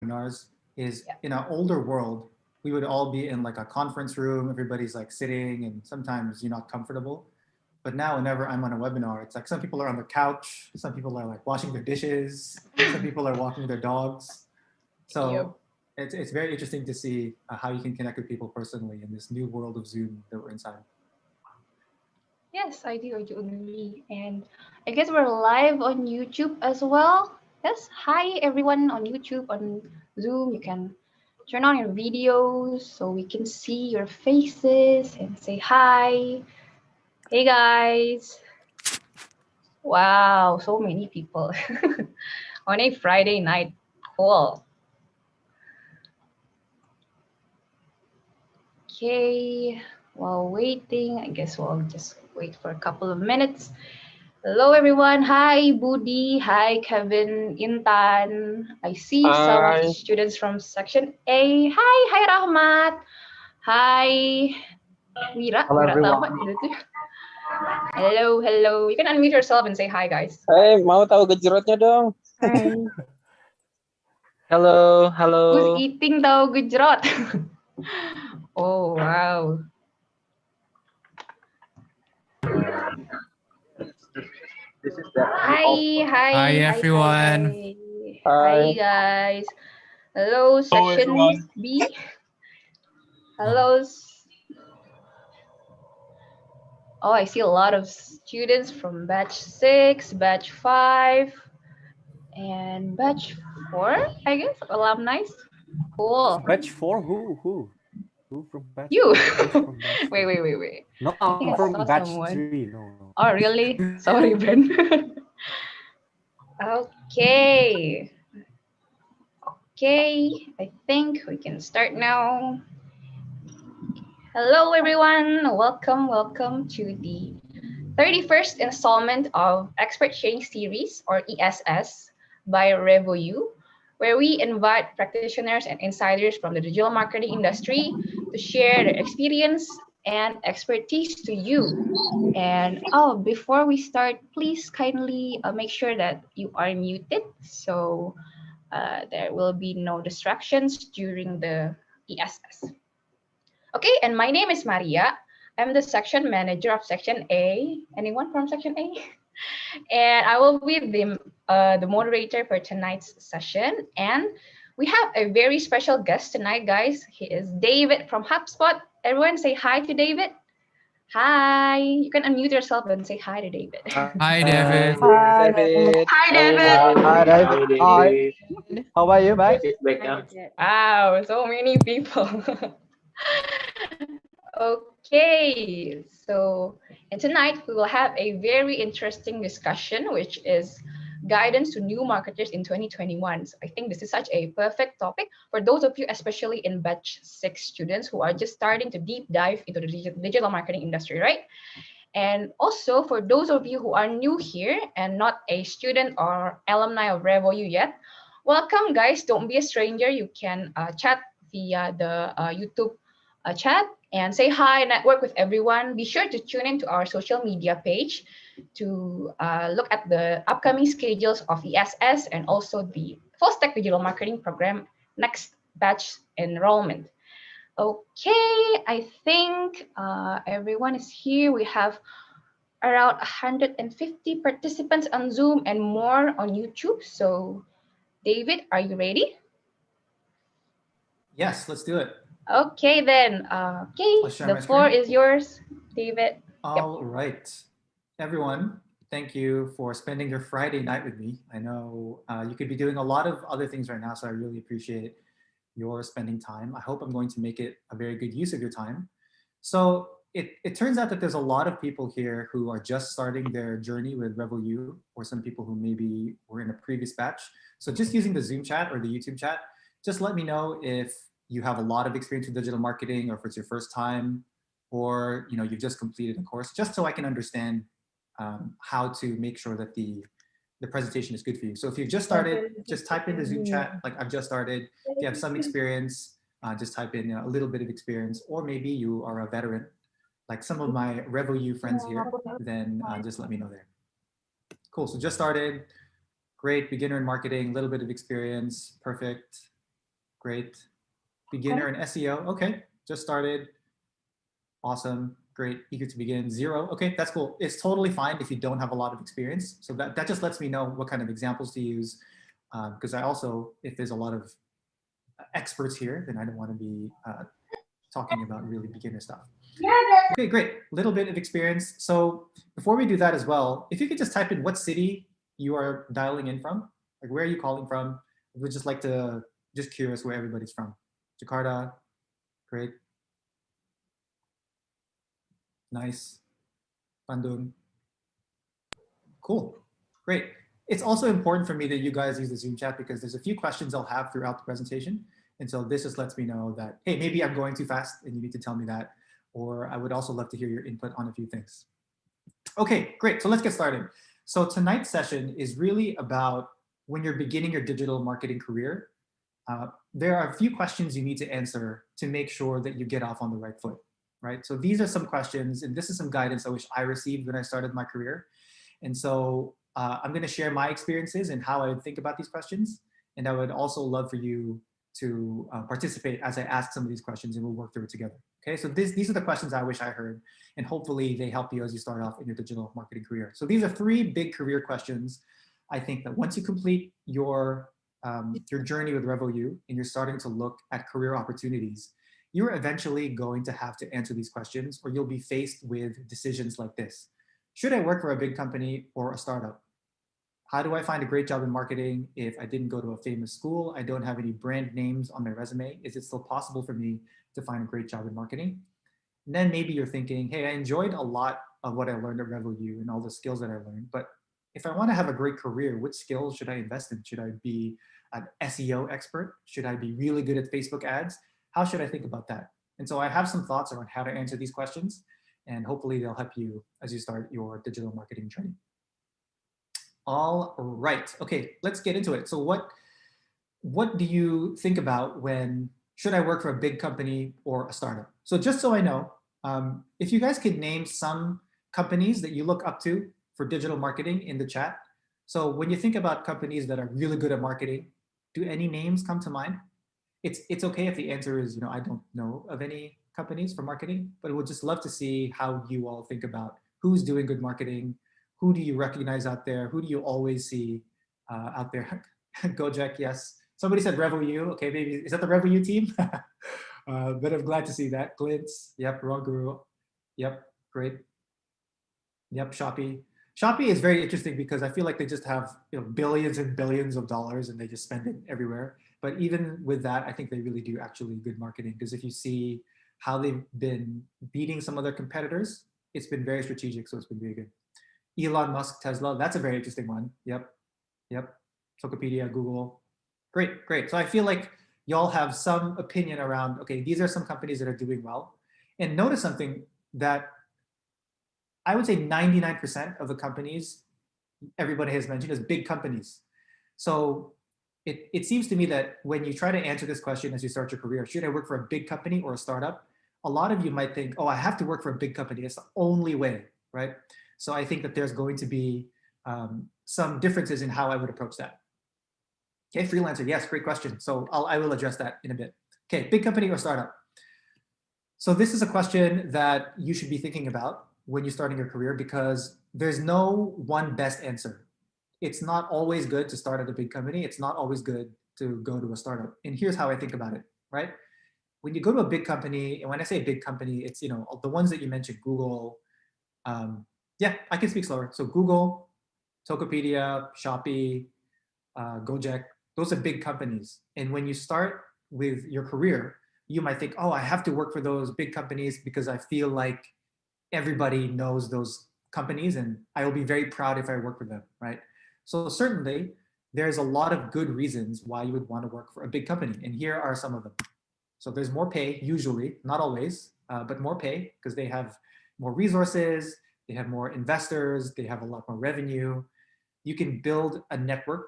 webinars is Yeah. in an older world, we would all be in like a conference room, everybody's like sitting, and sometimes you're not comfortable. But now, whenever I'm on a webinar, it's like some people are on the couch, some people are like washing their dishes, some people are walking their dogs. Yep. So it's very interesting to see how you can connect with people personally in this new world of Zoom that we're inside. Yes, I do agree. And I guess we're live on YouTube as well. Yes, hi everyone on YouTube, on Zoom. You can turn on your videos so we can see your faces and say hi. Hey guys. Wow, so many people on a Friday night. Cool. Okay, while waiting, I guess we'll just wait for a couple of minutes. Hello, everyone. Hi, Budi. Hi, Kevin, Intan. I see some of the Hi. students from section A. Hi, Rahmat. Hi, Hello Wira everyone. Tamat. Hello, hello. You can unmute yourself and say hi, guys. Mau tahu gejrotnya dong? Hi. Halo, Who's halo. eating tau gejrot? Oh, wow. This is the Hi, hi, Hi hi, hi, everyone. hi. Hi, Hai. guys. Hello, Hello section everyone. B. Oh, Hello. Oh, I see a lot of students from batch 6, batch 5, and batch 4, I guess, alumni. Cool. batch four. Who from batch You. four? Who's from batch Wait, four? wait, wait, wait. No, I I'm think I from saw batch someone. three. No. Oh, really? Sorry, Ben. Okay. Okay, I think we can start now. Hello, everyone. Welcome to the 31st installment of Expert Sharing Series, or ESS, by RevoU, where we invite practitioners and insiders from the digital marketing industry to share their experience and expertise to you. And before we start, please kindly make sure that you are muted so there will be no distractions during the ESS. Okay, and my name is Maria. I'm the section manager of section A. Anyone from section A? And I will be the moderator for tonight's session. And we have a very special guest tonight, guys. He is David from HubSpot. Everyone say hi to David. Hi. You can unmute yourself and say hi to David. hi Hai. David. Hi. David. Hi, Hai David. Hi, David. Dave. Hi. How are you, mate? Wow, so many people. Okay, so and tonight we will have a very interesting discussion, which is guidance to new marketers in 2021. So I think this is such a perfect topic for those of you, especially in batch 6 students who are just starting to deep dive into the digital marketing industry, right? And also for those of you who are new here and not a student or alumni of RevoU yet, welcome, guys. Don't be a stranger. You can chat via the YouTube chat and say hi, network with everyone. Be sure to tune into our social media page to look at the upcoming schedules of ESS and also the full stack digital marketing program next batch enrollment. Okay, I think everyone is here. We have around 150 participants on Zoom and more on YouTube. So, David, are you ready? Yes, let's do it. Okay, then. I'll Okay, share the my floor screen. is yours, David. Yep. All right. Everyone, thank you for spending your Friday night with me. I know you could be doing a lot of other things right now, so I really appreciate your spending time. I hope I'm going to make it a very good use of your time. So it turns out that there's a lot of people here who are just starting their journey with RevoU, or some people who maybe were in a previous batch. So just using the Zoom chat or the YouTube chat, just let me know if you have a lot of experience with digital marketing or if it's your first time or you've just completed a course, just so I can understand how to make sure that the presentation is good for you. So if you've just started, just type in the Zoom chat like I've just started. If you have some experience, just type in a little bit of experience, or maybe you are a veteran, like some of my RevoU friends here, then just let me know there. Cool, so just started, great, beginner in marketing, little bit of experience, perfect. Great. Beginner in SEO. Okay, just started. Awesome. Great. Eager to begin. 0. Okay, that's cool. It's totally fine if you don't have a lot of experience. So that just lets me know what kind of examples to use. Because I also, if there's a lot of experts here, then I don't want to be talking about really beginner stuff. Okay, great. Little bit of experience. So before we do that as well, if you could just type in what city you are dialing in from, like where are you calling from? I would just like to, just curious where everybody's from. Jakarta, great. Nice. Bandung. Cool. Great. It's also important for me that you guys use the Zoom chat because there's a few questions I'll have throughout the presentation. And so this just lets me know that, hey, maybe I'm going too fast and you need to tell me that. Or I would also love to hear your input on a few things. Okay, great. So let's get started. So tonight's session is really about when you're beginning your digital marketing career. There are a few questions you need to answer to make sure that you get off on the right foot, right? So these are some questions, and this is some guidance I wish I received when I started my career. And so I'm going to share my experiences and how I would think about these questions. And I would also love for you to participate as I ask some of these questions, and we'll work through it together. Okay, so these are the questions I wish I heard, and hopefully they help you as you start off in your digital marketing career. So these are 3 big career questions. I think that once you complete your journey with RevoU and you're starting to look at career opportunities, you're eventually going to have to answer these questions, or you'll be faced with decisions like this. Should I work for a big company or a startup? How do I find a great job in marketing if I didn't go to a famous school? I don't have any brand names on my resume. Is it still possible for me to find a great job in marketing? And then maybe you're thinking, hey, I enjoyed a lot of what I learned at RevoU and all the skills that I learned, but if I want to have a great career, which skills should I invest in? Should I be an SEO expert? Should I be really good at Facebook ads? How should I think about that? And so I have some thoughts around how to answer these questions, and hopefully they'll help you as you start your digital marketing journey. All right, okay, let's get into it. So what do you think about when, should I work for a big company or a startup? So just so I know, if you guys could name some companies that you look up to for digital marketing in the chat. So when you think about companies that are really good at marketing, do any names come to mind? It's okay if the answer is, I don't know of any companies for marketing, but we'd just love to see how you all think about who's doing good marketing. Who do you recognize out there? Who do you always see out there? Gojek, yes. Somebody said RevoU. Okay, maybe, is that the RevoU team? But I'm glad to see that. Glints, yep, Raw Guru, yep, great. Yep, Shopee. Shopee is very interesting because I feel like they just have billions and billions of dollars and they just spend it everywhere. But even with that, I think they really do actually good marketing, because if you see how they've been beating some of their competitors, it's been very strategic, so it's been very good. Elon Musk, Tesla, that's a very interesting one. Yep, yep. Tokopedia, Google. Great, great. So I feel like y'all have some opinion around, okay, these are some companies that are doing well. And notice something, that I would say 99% of the companies everybody has mentioned is big companies. So it seems to me that when you try to answer this question as you start your career, should I work for a big company or a startup? A lot of you might think, oh, I have to work for a big company. It's the only way, right? So I think that there's going to be some differences in how I would approach that. Okay, freelancer, yes, great question. So I will address that in a bit. Okay, big company or startup? So this is a question that you should be thinking about when you're starting your career, because there's no one best answer. It's not always good to start at a big company. It's not always good to go to a startup. And here's how I think about it, right? When you go to a big company, and when I say big company, it's the ones that you mentioned, Google. Yeah, I can speak slower. So Google, Tokopedia, Shopee, Gojek, those are big companies. And when you start with your career, you might think, oh, I have to work for those big companies because I feel like everybody knows those companies and I will be very proud if I work for them, right? So certainly there's a lot of good reasons why you would want to work for a big company. And here are some of them. So there's more pay, usually, not always, but more pay because they have more resources, they have more investors, they have a lot more revenue. You can build a network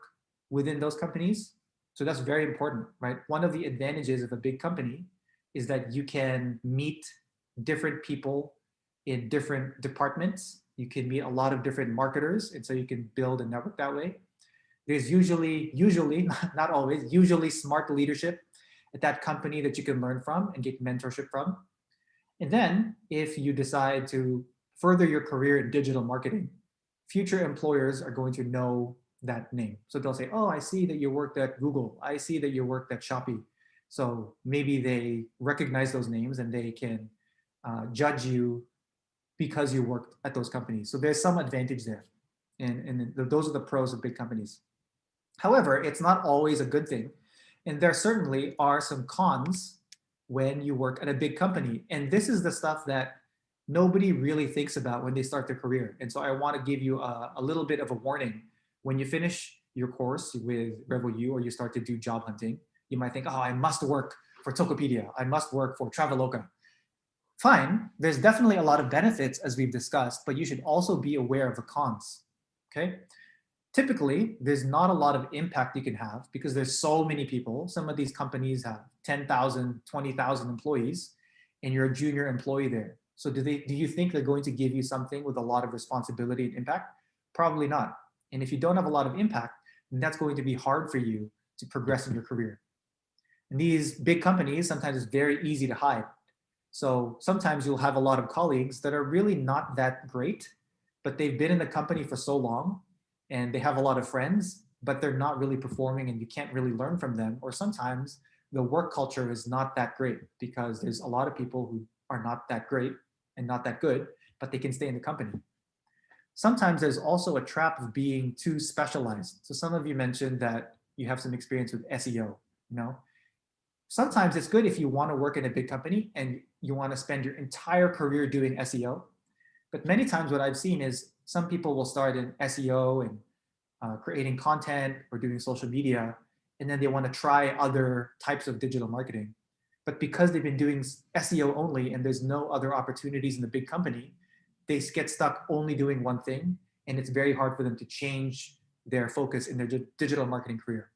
within those companies. So that's very important, right? One of the advantages of a big company is that you can meet different people in different departments. You can meet a lot of different marketers, and so you can build a network that way. There's usually, not always, usually smart leadership at that company that you can learn from and get mentorship from. And then if you decide to further your career in digital marketing, future employers are going to know that name. So they'll say, oh, I see that you worked at Google. I see that you worked at Shopee. So maybe they recognize those names and they can judge you because you worked at those companies. So there's some advantage there. And those are the pros of big companies. However, it's not always a good thing. And there certainly are some cons when you work at a big company. And this is the stuff that nobody really thinks about when they start their career. And so I want to give you a little bit of a warning. When you finish your course with RevoU or you start to do job hunting, you might think, oh, I must work for Tokopedia. I must work for Traveloka. Fine, there's definitely a lot of benefits as we've discussed, but you should also be aware of the cons, okay? Typically, there's not a lot of impact you can have because there's so many people. Some of these companies have 10,000, 20,000 employees, and you're a junior employee there. So do you think they're going to give you something with a lot of responsibility and impact? Probably not. And if you don't have a lot of impact, then that's going to be hard for you to progress in your career. And these big companies, sometimes it's very easy to hide. So sometimes you'll have a lot of colleagues that are really not that great, but they've been in the company for so long and they have a lot of friends, but they're not really performing and you can't really learn from them. Or sometimes the work culture is not that great because there's a lot of people who are not that great and not that good, but they can stay in the company. Sometimes there's also a trap of being too specialized. So some of you mentioned that you have some experience with SEO, Sometimes it's good if you want to work in a big company and you want to spend your entire career doing SEO. But many times what I've seen is some people will start in SEO and creating content or doing social media, and then they want to try other types of digital marketing. But because they've been doing SEO only and there's no other opportunities in the big company, they get stuck only doing one thing, and it's very hard for them to change their focus in their digital marketing career.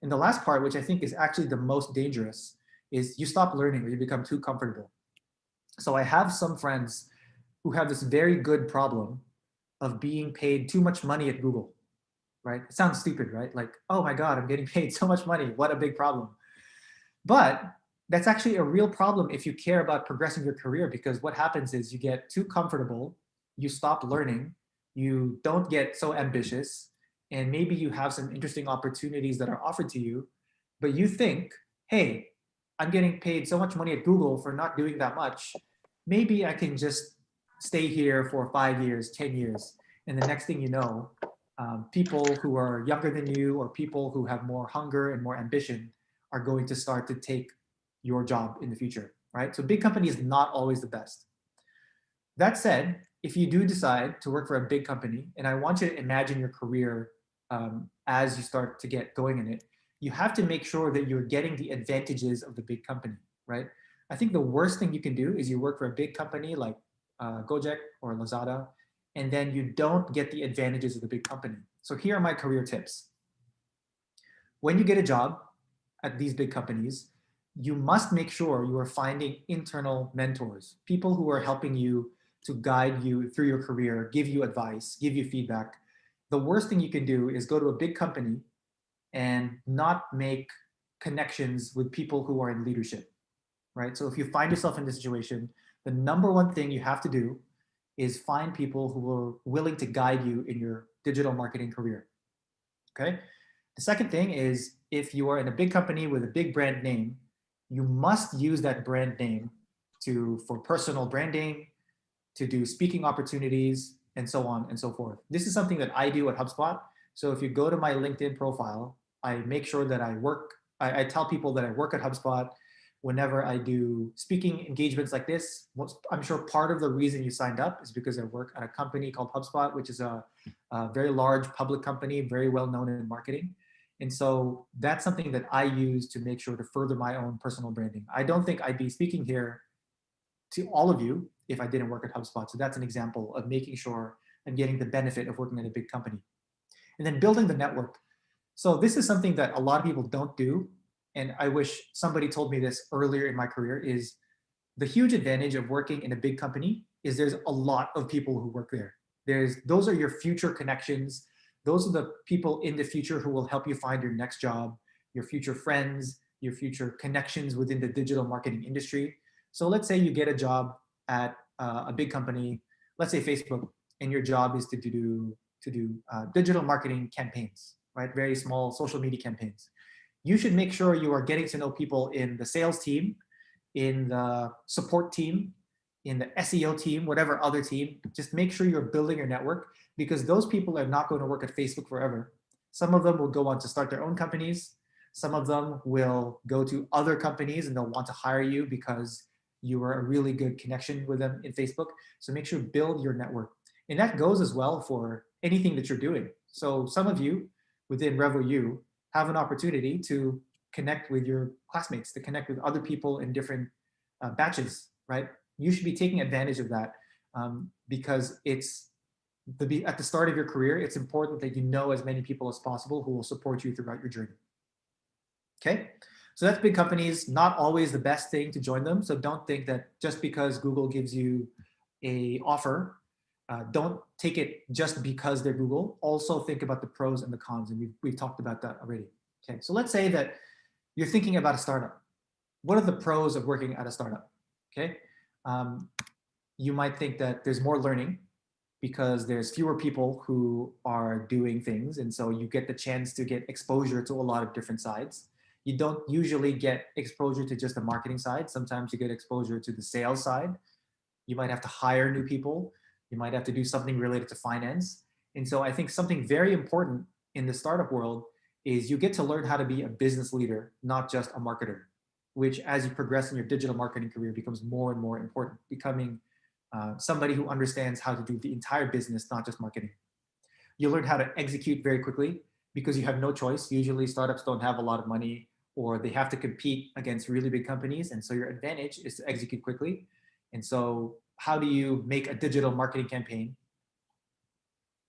And the last part, which I think is actually the most dangerous, is you stop learning or you become too comfortable. So I have some friends who have this very good problem of being paid too much money at Google, right? It sounds stupid, right? Like, oh my God, I'm getting paid so much money. What a big problem. But that's actually a real problem if you care about progressing your career, because what happens is you get too comfortable, you stop learning, you don't get so ambitious, and maybe you have some interesting opportunities that are offered to you, but you think, hey, I'm getting paid so much money at Google for not doing that much. Maybe I can just stay here for 5 years, 10 years. And the next thing you know, people who are younger than you or people who have more hunger and more ambition are going to start to take your job in the future, right? So big company is not always the best. That said, if you do decide to work for a big company, and I want you to imagine your career as you start to get going in it, you have to make sure that you're getting the advantages of the big company, right? I think the worst thing you can do is you work for a big company like Gojek or Lazada, and then you don't get the advantages of the big company. So here are my career tips. When you get a job at these big companies, you must make sure you are finding internal mentors, people who are helping you to guide you through your career, give you advice, give you feedback. The worst thing you can do is go to a big company and not make connections with people who are in leadership, right? So if you find yourself in this situation, the number one thing you have to do is find people who are willing to guide you in your digital marketing career, okay? The second thing is if you are in a big company with a big brand name, you must use that brand name for personal branding, to do speaking opportunities, and so on and so forth. This is something that I do at HubSpot. So if you go to my LinkedIn profile, I make sure that I tell people that I work at HubSpot. Whenever I do speaking engagements like this, I'm sure part of the reason you signed up is because I work at a company called HubSpot, which is a very large public company, very well known in marketing. And so that's something that I use to make sure to further my own personal branding. I don't think I'd be speaking here to all of you if I didn't work at HubSpot. So that's an example of making sure I'm getting the benefit of working at a big company. And then building the network. So this is something that a lot of people don't do. And I wish somebody told me this earlier in my career, is the huge advantage of working in a big company is there's a lot of people who work there. Those are your future connections. Those are the people in the future who will help you find your next job, your future friends, your future connections within the digital marketing industry. So let's say you get a job at a big company, let's say Facebook, and your job is to do digital marketing campaigns, right? Very small social media campaigns. You should make sure you are getting to know people in the sales team, in the support team, in the SEO team, whatever other team. Just make sure you're building your network, because those people are not going to work at Facebook forever. Some of them will go on to start their own companies. Some of them will go to other companies and they'll want to hire you because you are a really good connection with them in Facebook. So make sure build your network. And that goes as well for anything that you're doing. So some of you within RevoU have an opportunity to connect with your classmates, to connect with other people in different batches, right? You should be taking advantage of that, because it's at the start of your career, it's important that you know as many people as possible who will support you throughout your journey. Okay, so that's big companies, not always the best thing to join them. So don't think that just because Google gives you a offer, don't take it just because they're Google. Also think about the pros and the cons, and we've talked about that already. Okay, so let's say that you're thinking about a startup. What are the pros of working at a startup? Okay, you might think that there's more learning because there's fewer people who are doing things, and so you get the chance to get exposure to a lot of different sides. You don't usually get exposure to just the marketing side. Sometimes you get exposure to the sales side. You might have to hire new people. You might have to do something related to finance. And so I think something very important in the startup world is you get to learn how to be a business leader, not just a marketer, which as you progress in your digital marketing career becomes more and more important, becoming somebody who understands how to do the entire business, not just marketing. You learn how to execute very quickly because you have no choice. Usually startups don't have a lot of money, or they have to compete against really big companies. And so your advantage is to execute quickly. And so how do you make a digital marketing campaign?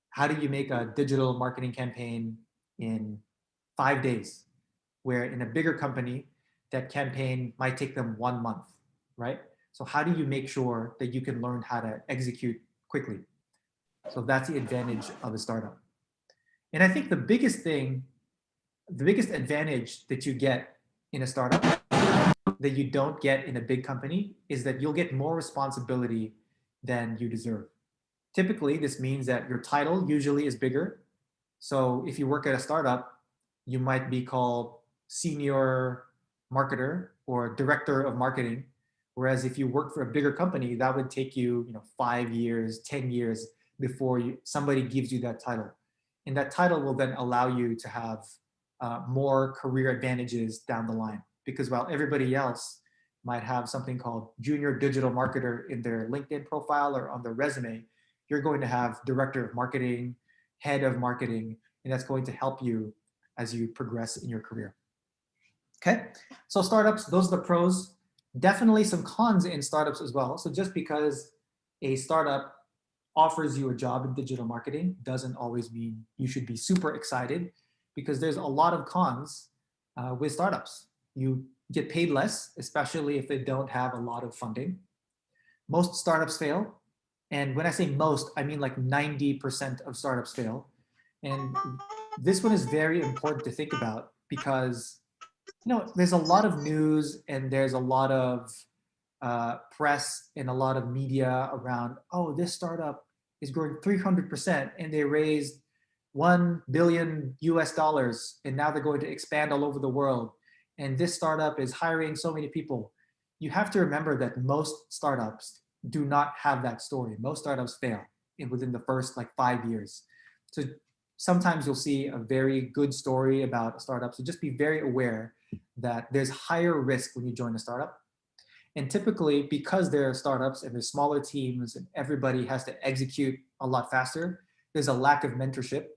How do you make a digital marketing campaign in 5 days? Where in a bigger company, that campaign might take them 1 month, right? So how do you make sure that you can learn how to execute quickly? So that's the advantage of a startup. And I think the biggest advantage that you get in a startup that you don't get in a big company is that you'll get more responsibility than you deserve. Typically, this means that your title usually is bigger. So if you work at a startup, you might be called senior marketer or director of marketing. Whereas if you work for a bigger company, that would take you, 5 years, 10 years before somebody gives you that title. And that title will then allow you to have more career advantages down the line. Because while everybody else might have something called junior digital marketer in their LinkedIn profile or on their resume, you're going to have director of marketing, head of marketing, and that's going to help you as you progress in your career. Okay, so startups, those are the pros. Definitely some cons in startups as well. So just because a startup offers you a job in digital marketing doesn't always mean you should be super excited, because there's a lot of cons with startups. You get paid less, especially if they don't have a lot of funding. Most startups fail. And when I say most, I mean like 90% of startups fail. And this one is very important to think about because there's a lot of news and there's a lot of press and a lot of media around, oh, this startup is growing 300% and they raised $1 billion US and now they're going to expand all over the world. And this startup is hiring so many people. You have to remember that most startups do not have that story. Most startups fail within the first 5 years. So sometimes you'll see a very good story about a startup. So just be very aware that there's higher risk when you join a startup. And typically, because there are startups and there's smaller teams and everybody has to execute a lot faster, there's a lack of mentorship,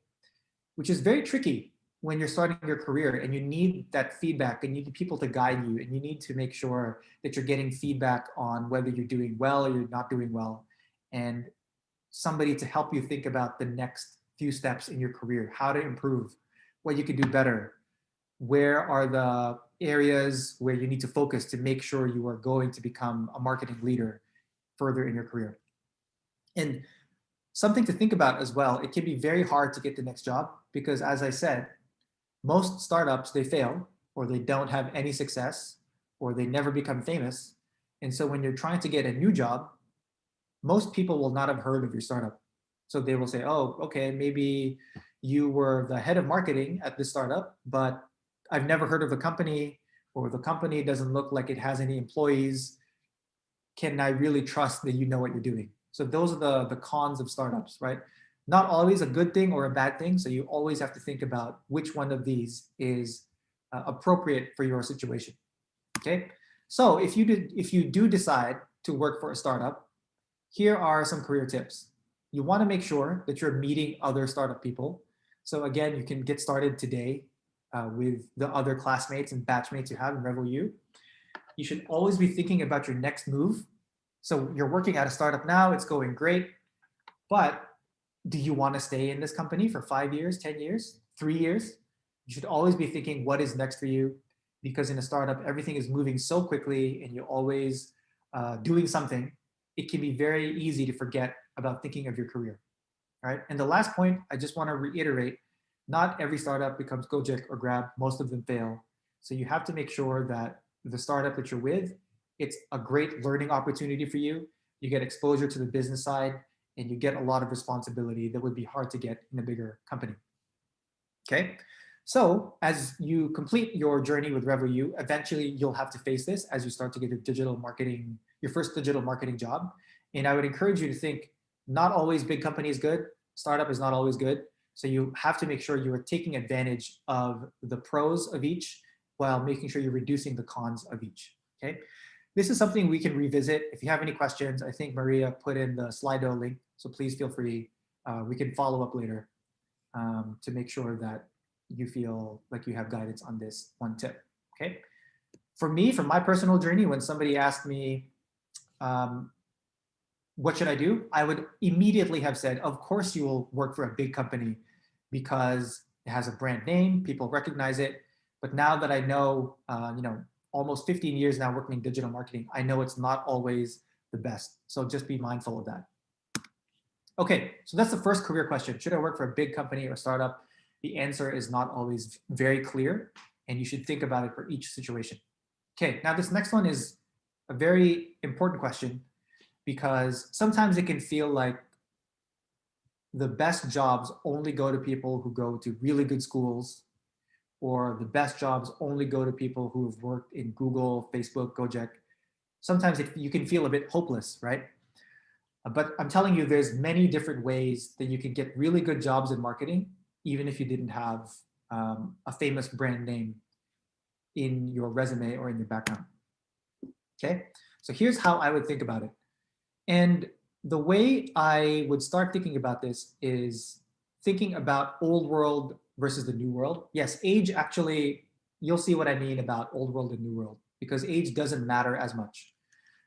which is very tricky when you're starting your career and you need that feedback and you need people to guide you and you need to make sure that you're getting feedback on whether you're doing well or you're not doing well, and somebody to help you think about the next few steps in your career, how to improve, what you can do better, where are the areas where you need to focus to make sure you are going to become a marketing leader further in your career. And something to think about as well, it can be very hard to get the next job because, as I said, most startups, they fail or they don't have any success, or they never become famous. And so when you're trying to get a new job, most people will not have heard of your startup. So they will say, oh, okay, maybe you were the head of marketing at this startup, but I've never heard of the company, or the company doesn't look like it has any employees. Can I really trust that you know what you're doing? So those are the cons of startups, right? Not always a good thing or a bad thing. So you always have to think about which one of these is appropriate for your situation. Okay. So if you do decide to work for a startup, here are some career tips. You want to make sure that you're meeting other startup people. So again, you can get started today with the other classmates and batchmates you have in RevoU. You should always be thinking about your next move. So you're working at a startup now, it's going great, but do you want to stay in this company for 5 years, 10 years, 3 years? You should always be thinking what is next for you, because in a startup, everything is moving so quickly and you're always doing something. It can be very easy to forget about thinking of your career, right? And the last point, I just want to reiterate, not every startup becomes Gojek or Grab. Most of them fail. So you have to make sure that the startup that you're with, it's a great learning opportunity for you. You get exposure to the business side, and you get a lot of responsibility that would be hard to get in a bigger company. Okay, so as you complete your journey with RevoU, eventually you'll have to face this as you start to get your first digital marketing job. And I would encourage you to think, not always big company is good, startup is not always good. So you have to make sure you are taking advantage of the pros of each while making sure you're reducing the cons of each. Okay, this is something we can revisit. If you have any questions, I think Maria put in the Slido link, so please feel free. We can follow up later to make sure that you feel like you have guidance on this one tip. Okay, for me, from my personal journey, when somebody asked me, what should I do? I would immediately have said, of course you will work for a big company because it has a brand name, people recognize it. But now that I know, almost 15 years now working in digital marketing, I know it's not always the best. So just be mindful of that. Okay, so that's the first career question. Should I work for a big company or startup? The answer is not always very clear, and you should think about it for each situation. Okay, now this next one is a very important question, because sometimes it can feel like the best jobs only go to people who go to really good schools, or the best jobs only go to people who have worked in Google, Facebook, Gojek. Sometimes you can feel a bit hopeless, right? But I'm telling you, there's many different ways that you can get really good jobs in marketing, even if you didn't have a famous brand name in your resume or in your background. Okay, so here's how I would think about it. And the way I would start thinking about this is thinking about old world versus the new world. Yes, age actually, you'll see what I mean about old world and new world, because age doesn't matter as much.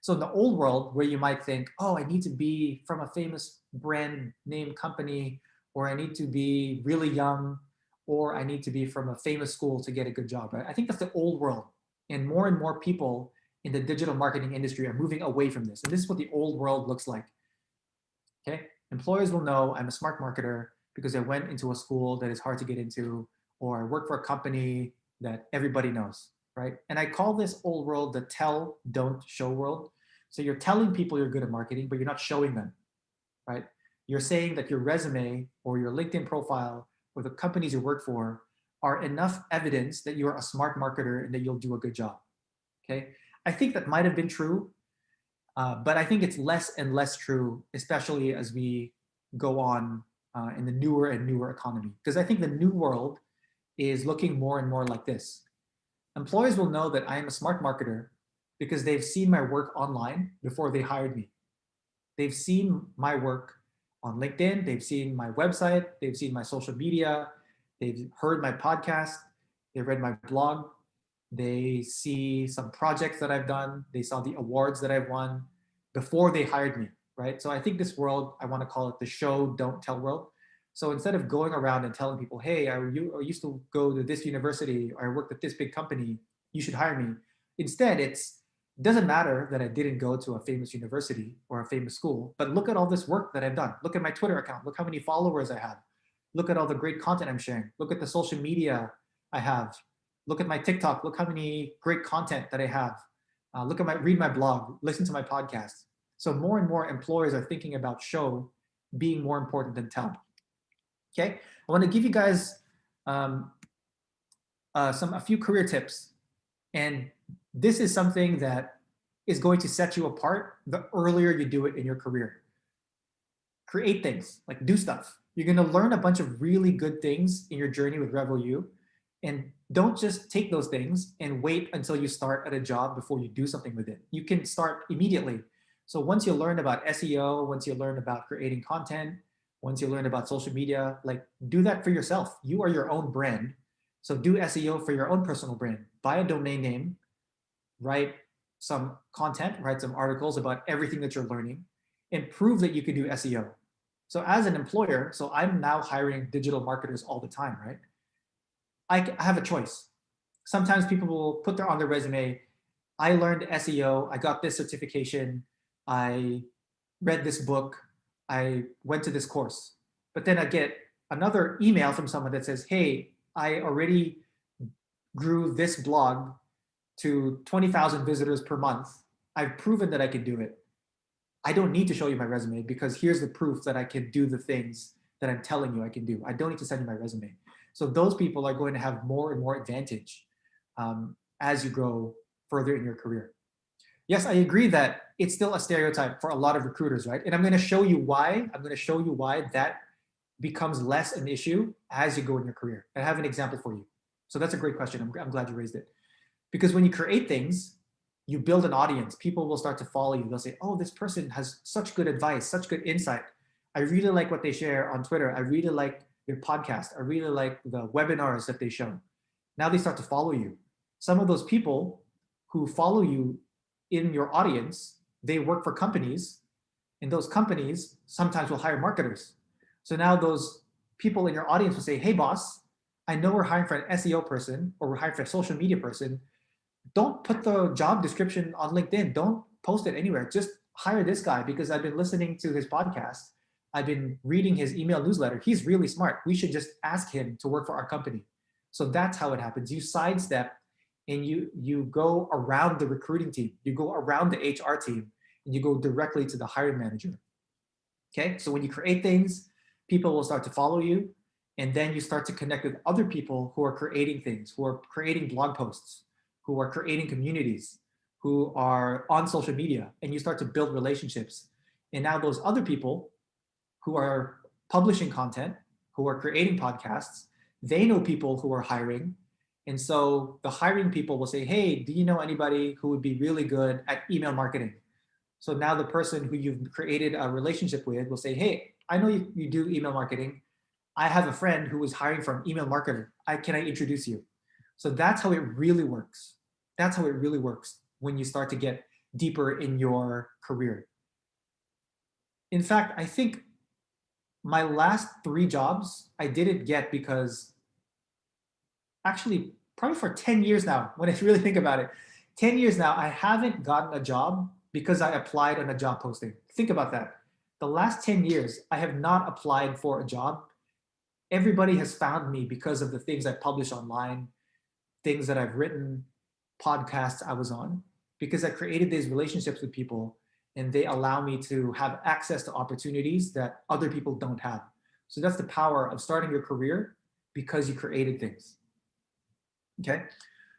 So in the old world, where you might think, oh, I need to be from a famous brand name company, or I need to be really young, or I need to be from a famous school to get a good job, right? I think that's the old world. And more people in the digital marketing industry are moving away from this. And this is what the old world looks like. Okay, employers will know I'm a smart marketer because I went into a school that is hard to get into, or I work for a company that everybody knows, right? And I call this old world the tell, don't show world. So you're telling people you're good at marketing, but you're not showing them, right? You're saying that your resume or your LinkedIn profile or the companies you work for are enough evidence that you're a smart marketer and that you'll do a good job, okay? I think that might have been true, but I think it's less and less true, especially as we go on in the newer and newer economy. Because I think the new world is looking more and more like this. Employers will know that I am a smart marketer because they've seen my work online before they hired me. They've seen my work on LinkedIn, they've seen my website, they've seen my social media, they've heard my podcast, they've read my blog, they see some projects that I've done, they saw the awards that I've won before they hired me, right? So I think this world, I want to call it the show, don't tell world. So instead of going around and telling people, hey, I used to go to this university, or I worked at this big company, you should hire me. Instead, it doesn't matter that I didn't go to a famous university or a famous school, but look at all this work that I've done. Look at my Twitter account. Look how many followers I have. Look at all the great content I'm sharing. Look at the social media I have. Look at my TikTok. Look how many great content that I have. Read my blog, listen to my podcast. So more and more employers are thinking about show being more important than tell. Okay, I want to give you guys a few career tips, and this is something that is going to set you apart the earlier you do it in your career. Create things, like do stuff. You're going to learn a bunch of really good things in your journey with RevoU, and don't just take those things and wait until you start at a job before you do something with it. You can start immediately. So once you learn about SEO, once you learn about creating content, once you learn about social media, like do that for yourself. You are your own brand. So do SEO for your own personal brand. Buy a domain name, write some content, write some articles about everything that you're learning, and prove that you can do SEO. So as an employer, so I'm now hiring digital marketers all the time, right? I have a choice. Sometimes people will put on their resume, I learned SEO, I got this certification, I read this book, I went to this course. But then I get another email from someone that says, hey, I already grew this blog to 20,000 visitors per month. I've proven that I can do it. I don't need to show you my resume because here's the proof that I can do the things that I'm telling you I can do. I don't need to send you my resume. So those people are going to have more and more advantage as you grow further in your career. Yes, I agree that it's still a stereotype for a lot of recruiters, right? And I'm going to show you why. I'm going to show you why that becomes less an issue as you go in your career. I have an example for you. So that's a great question. I'm glad you raised it. Because when you create things, you build an audience. People will start to follow you. They'll say, oh, this person has such good advice, such good insight. I really like what they share on Twitter. I really like your podcast. I really like the webinars that they show. Now they start to follow you. Some of those people who follow you in your audience, they work for companies, and those companies sometimes will hire marketers. So now those people in your audience will say, hey boss, I know we're hiring for an SEO person or we're hiring for a social media person. Don't put the job description on LinkedIn. Don't post it anywhere. Just hire this guy because I've been listening to his podcast. I've been reading his email newsletter. He's really smart. We should just ask him to work for our company. So that's how it happens. You sidestep and you go around the recruiting team. You go around the HR team and you go directly to the hiring manager. Okay, so when you create things, people will start to follow you, and then you start to connect with other people who are creating things, who are creating blog posts, who are creating communities, who are on social media, and you start to build relationships. And now those other people who are publishing content, who are creating podcasts, they know people who are hiring. And so the hiring people will say, hey, do you know anybody who would be really good at email marketing? So now the person who you've created a relationship with will say, hey, I know you do email marketing. I have a friend who is hiring for an email marketer. Can I introduce you? So that's how it really works. That's how it really works when you start to get deeper in your career. In fact, I think my last 3 jobs, I didn't get because actually probably for 10 years now, when I really think about it, 10 years now, I haven't gotten a job because I applied on a job posting. Think about that. The last 10 years, I have not applied for a job. Everybody has found me because of the things I publish online, things that I've written, podcasts I was on, because I created these relationships with people and they allow me to have access to opportunities that other people don't have. So that's the power of starting your career because you created things. Okay.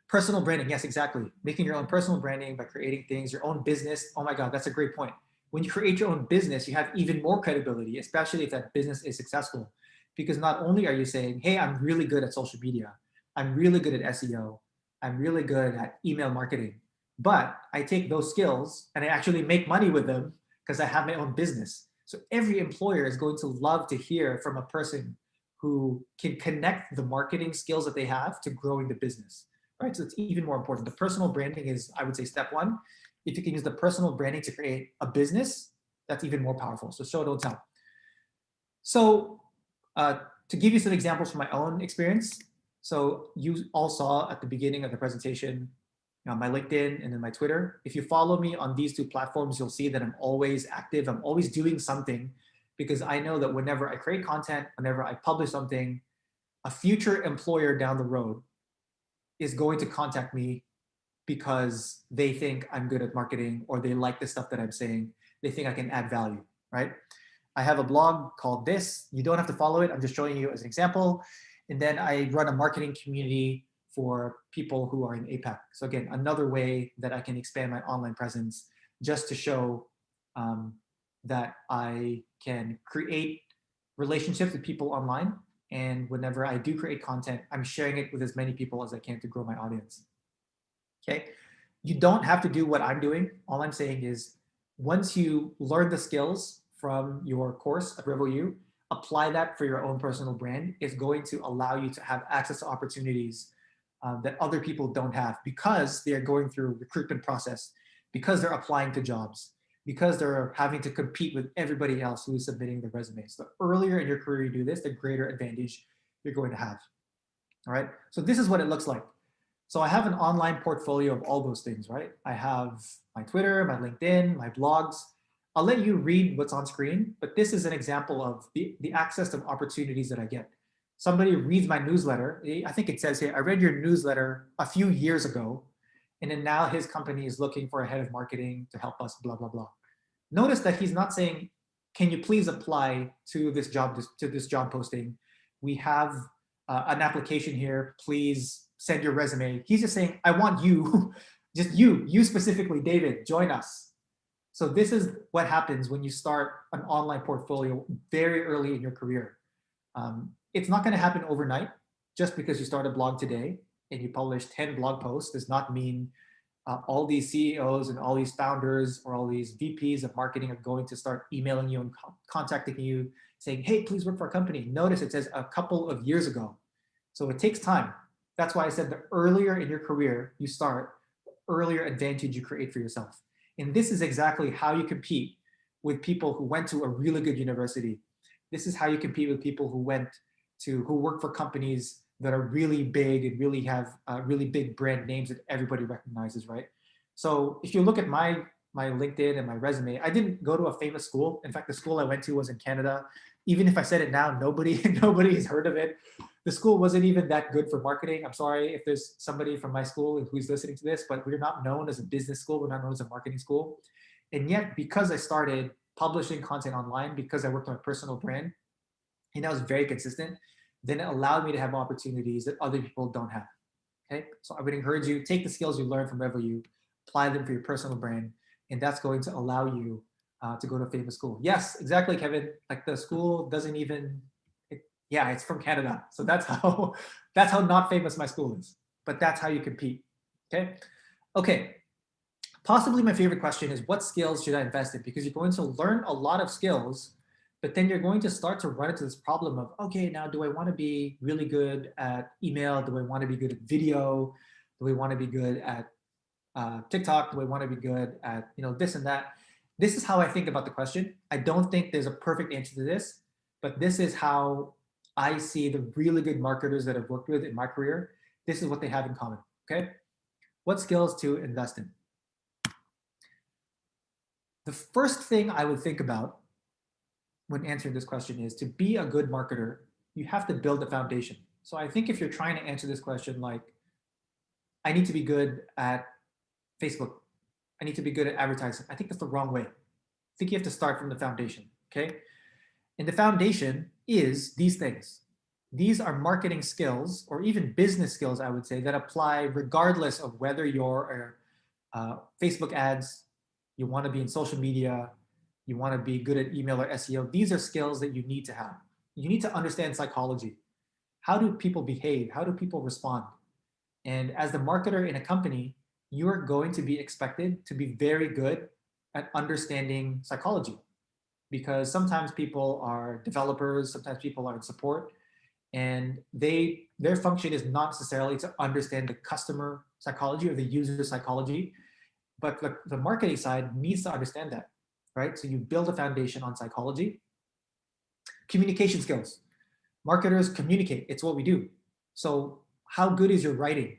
Personal branding. Yes, exactly. Making your own personal branding by creating things, your own business. Oh my God, that's a great point. When you create your own business, you have even more credibility, especially if that business is successful. Because not only are you saying, hey, I'm really good at social media, I'm really good at SEO, I'm really good at email marketing, but I take those skills and I actually make money with them because I have my own business. So every employer is going to love to hear from a person who can connect the marketing skills that they have to growing the business, right? So it's even more important. The personal branding is, I would say, step 1. If you can use the personal branding to create a business, that's even more powerful. So show, don't tell. So to give you some examples from my own experience, so you all saw at the beginning of the presentation, my LinkedIn and then my Twitter. If you follow me on these 2 platforms, you'll see that I'm always active. I'm always doing something because I know that whenever I create content, whenever I publish something, a future employer down the road is going to contact me because they think I'm good at marketing or they like the stuff that I'm saying. They think I can add value, right? I have a blog called this. You don't have to follow it. I'm just showing you as an example. And then I run a marketing community for people who are in APAC. So again, another way that I can expand my online presence just to show that I can create relationships with people online. And whenever I do create content, I'm sharing it with as many people as I can to grow my audience. Okay. You don't have to do what I'm doing. All I'm saying is once you learn the skills from your course at RevoU, apply that for your own personal brand. It's going to allow you to have access to opportunities that other people don't have because they're going through a recruitment process, because they're applying to jobs, because they're having to compete with everybody else who is submitting their resumes. The earlier in your career you do this, the greater advantage you're going to have. All right. So this is what it looks like. So I have an online portfolio of all those things, right? I have my Twitter, my LinkedIn, my blogs. I'll let you read what's on screen, but this is an example of the access to opportunities that I get. Somebody reads my newsletter. I think it says here, I read your newsletter a few years ago, and then now his company is looking for a head of marketing to help us, blah, blah, blah. Notice that he's not saying, can you please apply to this job posting? We have an application here, please send your resume. He's just saying, I want you, just you specifically, David, join us. So this is what happens when you start an online portfolio very early in your career. It's not gonna happen overnight. Just because you start a blog today and you publish 10 blog posts does not mean all these CEOs and all these founders or all these VPs of marketing are going to start emailing you and contacting you saying, hey, please work for our company. Notice it says a couple of years ago. So it takes time. That's why I said the earlier in your career you start, the earlier advantage you create for yourself. And this is exactly how you compete with people who went to a really good university. This is how you compete with people who work for companies that are really big and really have really big brand names that everybody recognizes, right? So if you look at my LinkedIn and my resume, I didn't go to a famous school. In fact, the school I went to was in Canada. Even if I said it now, nobody has heard of it. The school wasn't even that good for marketing. I'm sorry if there's somebody from my school who's listening to this, but we're not known as a business school. We're not known as a marketing school. And yet, because I started publishing content online, because I worked on a personal brand, and I was very consistent, then it allowed me to have opportunities that other people don't have. Okay, so I would encourage you, take the skills you learned from RevoU, apply them for your personal brand, and that's going to allow you to go to a famous school. Yes, exactly, Kevin. Like the school doesn't even, yeah, it's from Canada. So that's how not famous my school is. But that's how you compete. Okay. Okay. Possibly my favorite question is, what skills should I invest in? Because you're going to learn a lot of skills, but then you're going to start to run into this problem of, okay, now do I want to be really good at email? Do I want to be good at video? Do I want to be good at TikTok? Do I want to be good at this and that? This is how I think about the question. I don't think there's a perfect answer to this, but this is how I see the really good marketers that I've worked with in my career. This is what they have in common. Okay, what skills to invest in? The first thing I would think about when answering this question is, to be a good marketer, you have to build a foundation. So I think if you're trying to answer this question like, I need to be good at Facebook, I need to be good at advertising, I think that's the wrong way. I think you have to start from the foundation, okay? And the foundation is these things. These are marketing skills or even business skills, I would say, that apply regardless of whether you're Facebook ads, you want to be in social media, you want to be good at email or SEO. These are skills that you need to have. You need to understand psychology. How do people behave? How do people respond? And as the marketer in a company, you are going to be expected to be very good at understanding psychology, because sometimes people are developers, sometimes people are in support, and their function is not necessarily to understand the customer psychology or the user psychology, but the marketing side needs to understand that, right? So you build a foundation on psychology. Communication skills. Marketers communicate. It's what we do. So how good is your writing?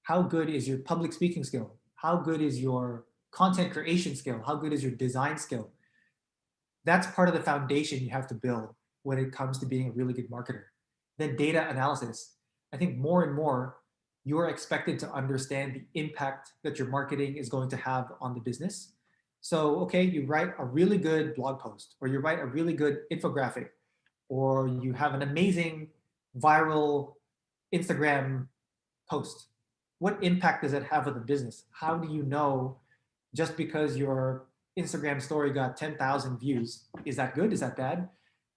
How good is your public speaking skill? How good is your content creation skill? How good is your design skill? That's part of the foundation you have to build when it comes to being a really good marketer. Then data analysis. I think more and more you are expected to understand the impact that your marketing is going to have on the business. So, okay, you write a really good blog post, or you write a really good infographic, or you have an amazing viral Instagram post. What impact does it have on the business? How do you know just because your Instagram story got 10,000 views, is that good? Is that bad?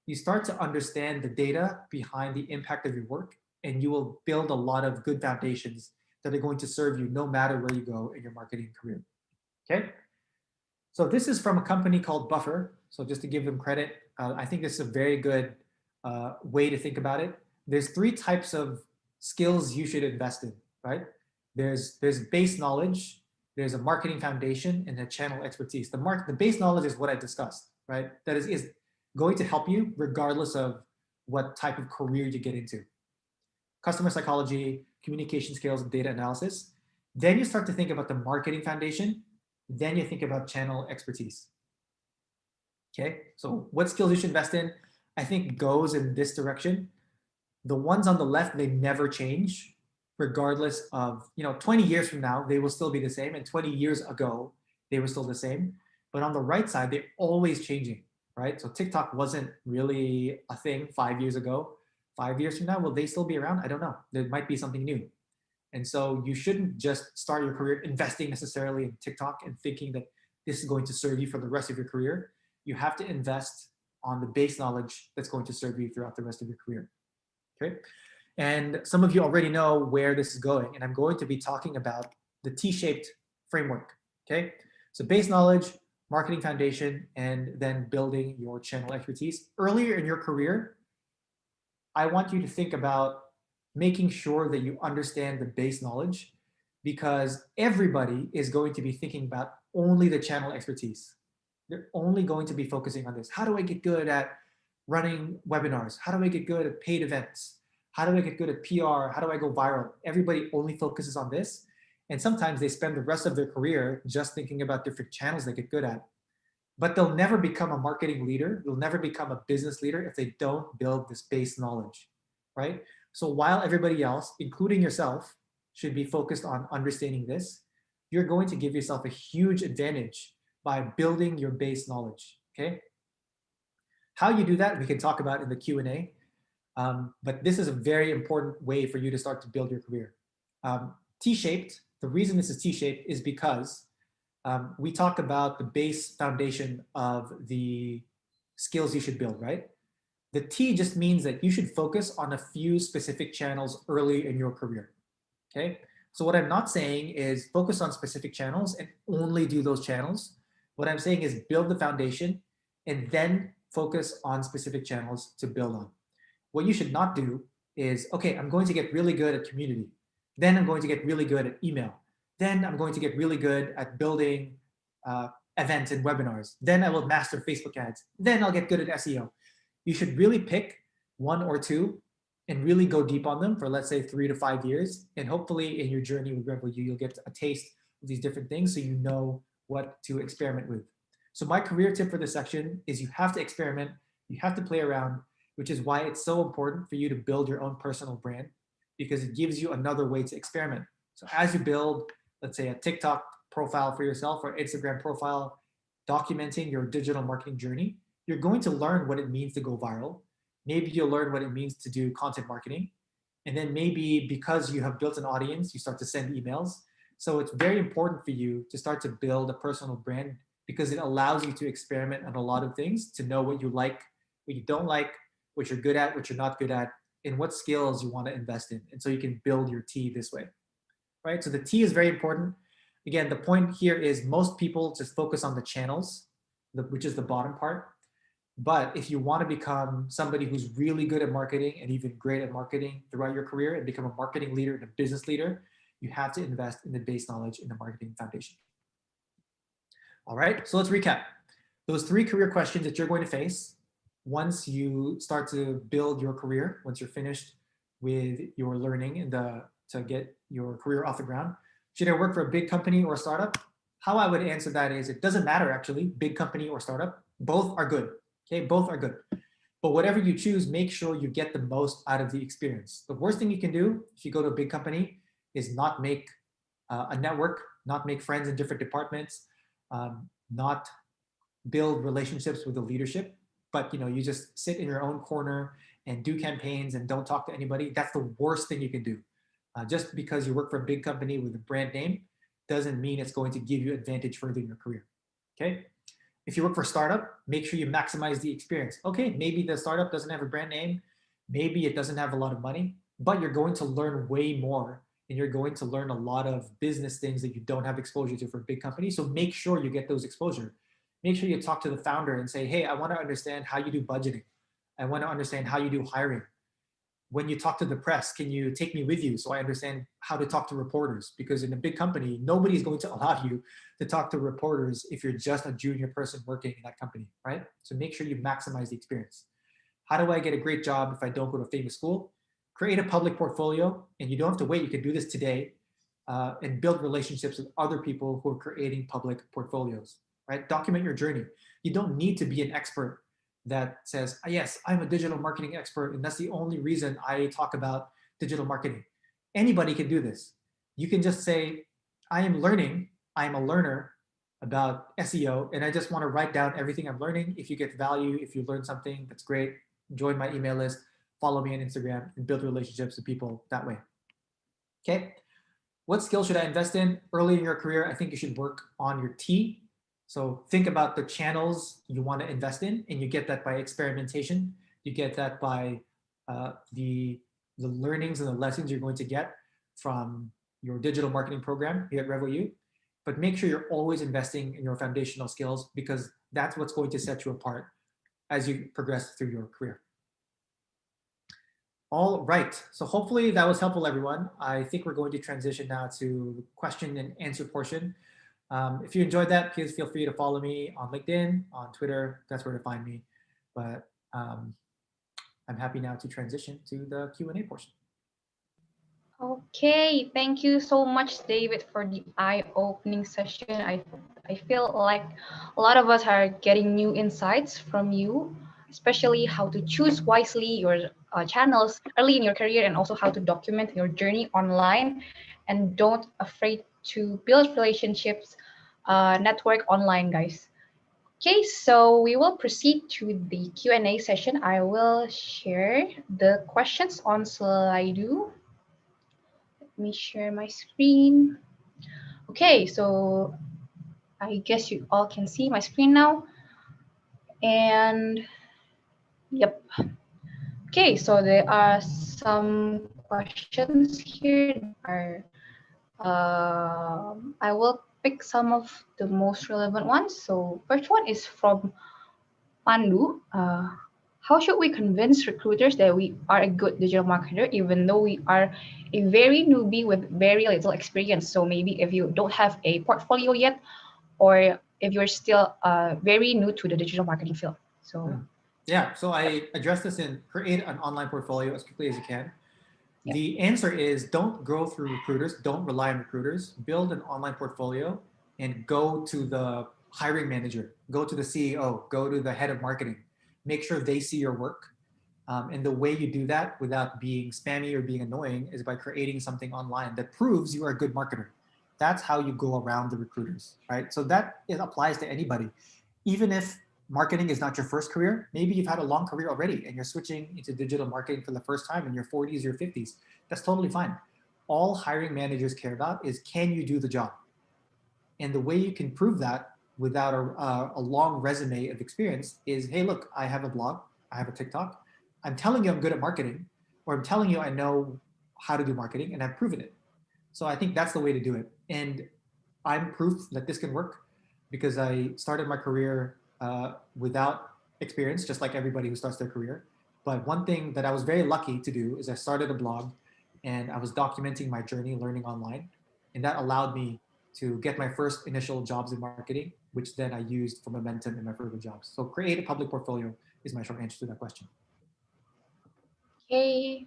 You start to understand the data behind the impact of your work, and you will build a lot of good foundations that are going to serve you no matter where you go in your marketing career. Okay? So this is from a company called Buffer. So just to give them credit, I think this is a very good way to think about it. There's three types of skills you should invest in, right? There's base knowledge, there's a marketing foundation, and a channel expertise. The base knowledge is what I discussed, right? That is going to help you regardless of what type of career you get into. Customer psychology, communication skills, and data analysis. Then you start to think about the marketing foundation. Then you think about channel expertise. Okay, so what skills you should invest in, I think goes in this direction. The ones on the left, they never change, regardless of, 20 years from now, they will still be the same. And 20 years ago, they were still the same. But on the right side, they're always changing, right? So TikTok wasn't really a thing 5 years ago. 5 years from now, will they still be around? I don't know. There might be something new. And so you shouldn't just start your career investing necessarily in TikTok and thinking that this is going to serve you for the rest of your career. You have to invest on the base knowledge that's going to serve you throughout the rest of your career. Okay. And some of you already know where this is going, and I'm going to be talking about the T-shaped framework. Okay. So base knowledge, marketing foundation, and then building your channel expertise. Earlier in your career, I want you to think about making sure that you understand the base knowledge, because everybody is going to be thinking about only the channel expertise. They're only going to be focusing on this. How do I get good at running webinars? How do I get good at paid events? How do I get good at PR? How do I go viral? Everybody only focuses on this. And sometimes they spend the rest of their career just thinking about different channels they get good at. But they'll never become a marketing leader. They'll never become a business leader if they don't build this base knowledge, right? So while everybody else, including yourself, should be focused on understanding this, you're going to give yourself a huge advantage by building your base knowledge, okay? How you do that, we can talk about in the Q&A, but this is a very important way for you to start to build your career. T-shaped, the reason this is T-shaped is because we talk about the base foundation of the skills you should build, right? The T just means that you should focus on a few specific channels early in your career, okay? So what I'm not saying is focus on specific channels and only do those channels. What I'm saying is build the foundation and then focus on specific channels to build on. What you should not do is, okay, I'm going to get really good at community. Then I'm going to get really good at email. Then I'm going to get really good at building events and webinars. Then I will master Facebook ads. Then I'll get good at SEO. You should really pick one or two and really go deep on them for, let's say, 3 to 5 years. And hopefully in your journey with RevoU, you'll get a taste of these different things so you know what to experiment with. So my career tip for this section is you have to experiment, you have to play around, which is why it's so important for you to build your own personal brand, because it gives you another way to experiment. So as you build, let's say, a TikTok profile for yourself or Instagram profile, documenting your digital marketing journey, you're going to learn what it means to go viral. Maybe you'll learn what it means to do content marketing. And then maybe because you have built an audience, you start to send emails. So it's very important for you to start to build a personal brand, because it allows you to experiment on a lot of things, to know what you like, what you don't like, what you're good at, what you're not good at, and what skills you want to invest in. And so you can build your T this way, right? So the T is very important. Again, the point here is most people just focus on the channels, which is the bottom part. But if you want to become somebody who's really good at marketing and even great at marketing throughout your career and become a marketing leader and a business leader, you have to invest in the base knowledge in the marketing foundation. All right, so let's recap. Those 3 career questions that you're going to face once you start to build your career, once you're finished with your learning and to get your career off the ground. Should I work for a big company or a startup? How I would answer that is it doesn't matter actually, big company or startup, both are good. Okay, both are good. But whatever you choose, make sure you get the most out of the experience. The worst thing you can do if you go to a big company is not make a network, not make friends in different departments, not build relationships with the leadership, but you just sit in your own corner and do campaigns and don't talk to anybody. That's the worst thing you can do. Just because you work for a big company with a brand name doesn't mean it's going to give you advantage further in your career. Okay. If you work for a startup, make sure you maximize the experience. Okay, maybe the startup doesn't have a brand name, maybe it doesn't have a lot of money, but you're going to learn way more and you're going to learn a lot of business things that you don't have exposure to for a big company. So make sure you get those exposure. Make sure you talk to the founder and say, hey, I want to understand how you do budgeting. I want to understand how you do hiring. When you talk to the press, can you take me with you so I understand how to talk to reporters? Because in a big company, nobody's going to allow you to talk to reporters if you're just a junior person working in that company, right? So make sure you maximize the experience. How do I get a great job if I don't go to a famous school? Create a public portfolio, and you don't have to wait. You can do this today and build relationships with other people who are creating public portfolios, right? Document your journey. You don't need to be an expert that says, yes, I'm a digital marketing expert, and that's the only reason I talk about digital marketing. Anybody can do this. You can just say, I am learning, I'm a learner about SEO, and I just want to write down everything I'm learning. If you get value, if you learn something, that's great. Join my email list, follow me on Instagram, and build relationships with people that way. Okay. What skills should I invest in? Early in your career, I think you should work on your T. So think about the channels you want to invest in, and you get that by experimentation. You get that by the learnings and the lessons you're going to get from your digital marketing program here at RevoU. But make sure you're always investing in your foundational skills, because that's what's going to set you apart as you progress through your career. All right, so hopefully that was helpful, everyone. I think we're going to transition now to the question and answer portion. If you enjoyed that, please feel free to follow me on LinkedIn, on Twitter. That's where to find me. But I'm happy now to transition to the Q&A portion. Okay, thank you so much, David, for the eye-opening session. I feel like a lot of us are getting new insights from you, especially how to choose wisely your channels early in your career, and also how to document your journey online, and don't afraid to build relationships, network online, guys. Okay, so we will proceed to the Q&A session. I will share the questions on Slido. Let me share my screen. Okay, so I guess you all can see my screen now. And yep. Okay, so there are some questions here. I will pick some of the most relevant ones. So first one is from Pandu. How should we convince recruiters that we are a good digital marketer, even though we are a very newbie with very little experience? So maybe if you don't have a portfolio yet, or if you're still very new to the digital marketing field. So yeah, so I address this in create an online portfolio as quickly as you can. Yeah. The answer is don't go through recruiters, don't rely on recruiters, build an online portfolio and go to the hiring manager, go to the CEO, go to the head of marketing, make sure they see your work. And the way you do that without being spammy or being annoying is by creating something online that proves you are a good marketer. That's how you go around the recruiters, right? So that it applies to anybody. Even if marketing is not your first career, maybe you've had a long career already and you're switching into digital marketing for the first time in your 40s or 50s. That's totally fine. All hiring managers care about is, can you do the job? And the way you can prove that without a long resume of experience is, hey, look, I have a blog, I have a TikTok. I'm telling you I'm good at marketing, or I'm telling you I know how to do marketing, and I've proven it. So I think that's the way to do it. And I'm proof that this can work, because I started my career without experience, just like everybody who starts their career. But one thing that I was very lucky to do is I started a blog and I was documenting my journey learning online. And that allowed me to get my first initial jobs in marketing, which then I used for momentum in my further jobs. So create a public portfolio is my short answer to that question. okay,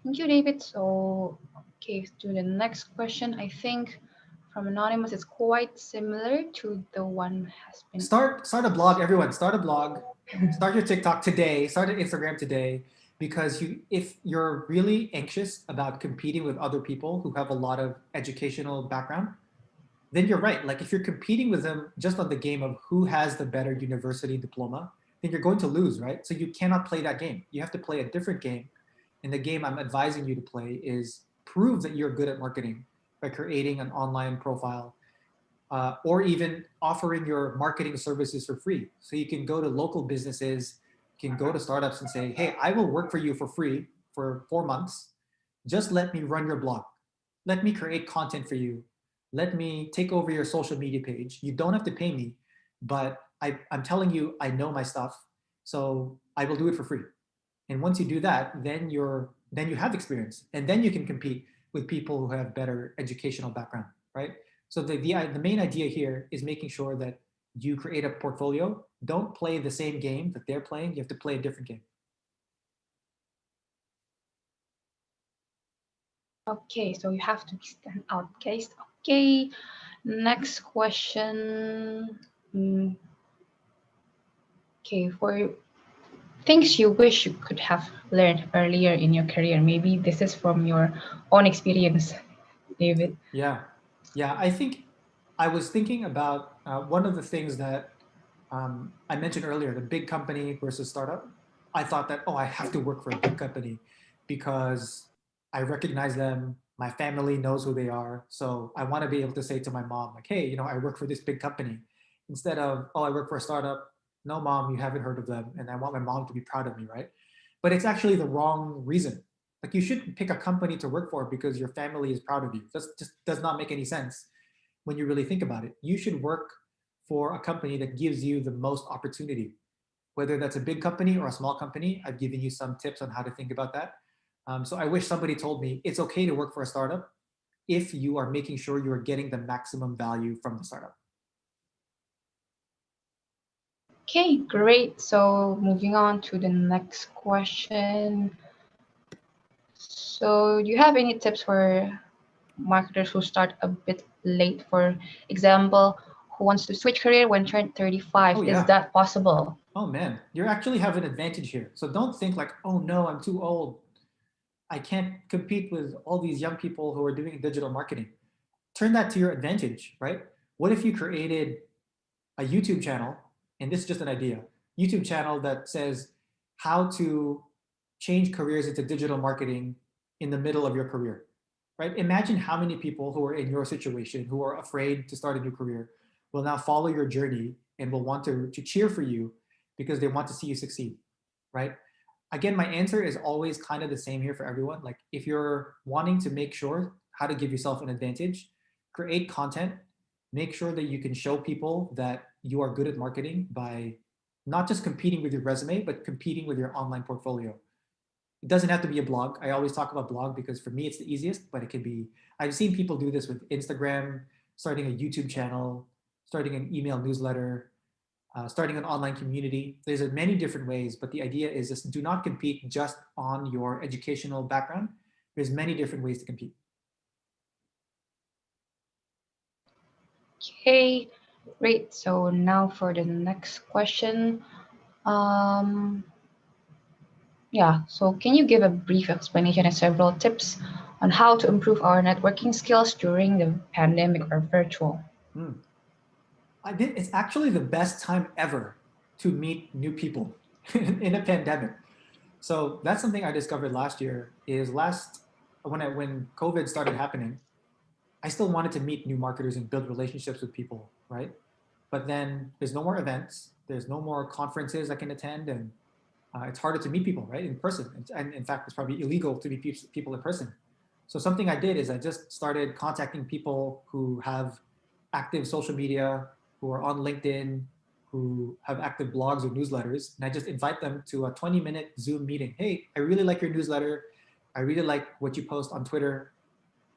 thank you, David. So okay, to the next question, I think from Anonymous, it's quite similar to the one has been. Start a blog, everyone. Start a blog. Start your TikTok today. Start an Instagram today. because if you're really anxious about competing with other people who have a lot of educational background, then you're right. Like if you're competing with them just on the game of who has the better university diploma, then you're going to lose, right? So you cannot play that game. You have to play a different game. And the game I'm advising you to play is prove that you're good at marketing by creating an online profile, or even offering your marketing services for free. So you can go to local businesses, you can go to startups and say, hey, I will work for you for free for 4 months. Just let me run your blog. Let me create content for you. Let me take over your social media page. You don't have to pay me, but I'm telling you, I know my stuff. So I will do it for free. And once you do that, then you have experience, and then you can compete with people who have better educational background, right? So the main idea here is making sure that you create a portfolio. Don't play the same game that they're playing. You have to play a different game. Okay, so you have to stand out. Okay, next question. Okay, for things you wish you could have learned earlier in your career. Maybe this is from your own experience, David. Yeah. I think I was thinking about one of the things that I mentioned earlier, the big company versus startup. I thought that, oh, I have to work for a big company because I recognize them. My family knows who they are. So I want to be able to say to my mom, like, hey, I work for this big company, instead of, oh, I work for a startup. No, mom, you haven't heard of them. And I want my mom to be proud of me, right? But it's actually the wrong reason. Like, you shouldn't pick a company to work for because your family is proud of you. That just does not make any sense when you really think about it. You should work for a company that gives you the most opportunity, whether that's a big company or a small company. I've given you some tips on how to think about that. So I wish somebody told me it's okay to work for a startup if you are making sure you are getting the maximum value from the startup. Okay, great. So moving on to the next question. So do you have any tips for marketers who start a bit late? For example, who wants to switch career when turned 35? Oh, yeah. Is that possible? Oh man, you actually have an advantage here. So don't think like, oh no, I'm too old. I can't compete with all these young people who are doing digital marketing. Turn that to your advantage, right? What if you created a YouTube channel, and this is just an idea, YouTube channel that says how to change careers into digital marketing in the middle of your career, right? Imagine how many people who are in your situation, who are afraid to start a new career, will now follow your journey and will want to cheer for you because they want to see you succeed, right? Again, my answer is always kind of the same here for everyone. Like, if you're wanting to make sure how to give yourself an advantage, create content, make sure that you can show people that you are good at marketing by not just competing with your resume, but competing with your online portfolio. It doesn't have to be a blog. I always talk about blog because for me it's the easiest, but it can be, I've seen people do this with Instagram, starting a YouTube channel, starting an email newsletter, starting an online community. There's many different ways, but the idea is just do not compete just on your educational background. There's many different ways to compete. Okay, great. So now for the next question. Yeah, so can you give a brief explanation and several tips on how to improve our networking skills during the pandemic or virtual? It's actually the best time ever to meet new people in a pandemic. So that's something I discovered last year. When COVID started happening, I still wanted to meet new marketers and build relationships with people, right? But then there's no more events, there's no more conferences I can attend, and it's harder to meet people, right, in person. And in fact, it's probably illegal to meet people in person. So something I did is I just started contacting people who have active social media, who are on LinkedIn, who have active blogs or newsletters, and I just invite them to a 20-minute Zoom meeting. Hey, I really like your newsletter. I really like what you post on Twitter.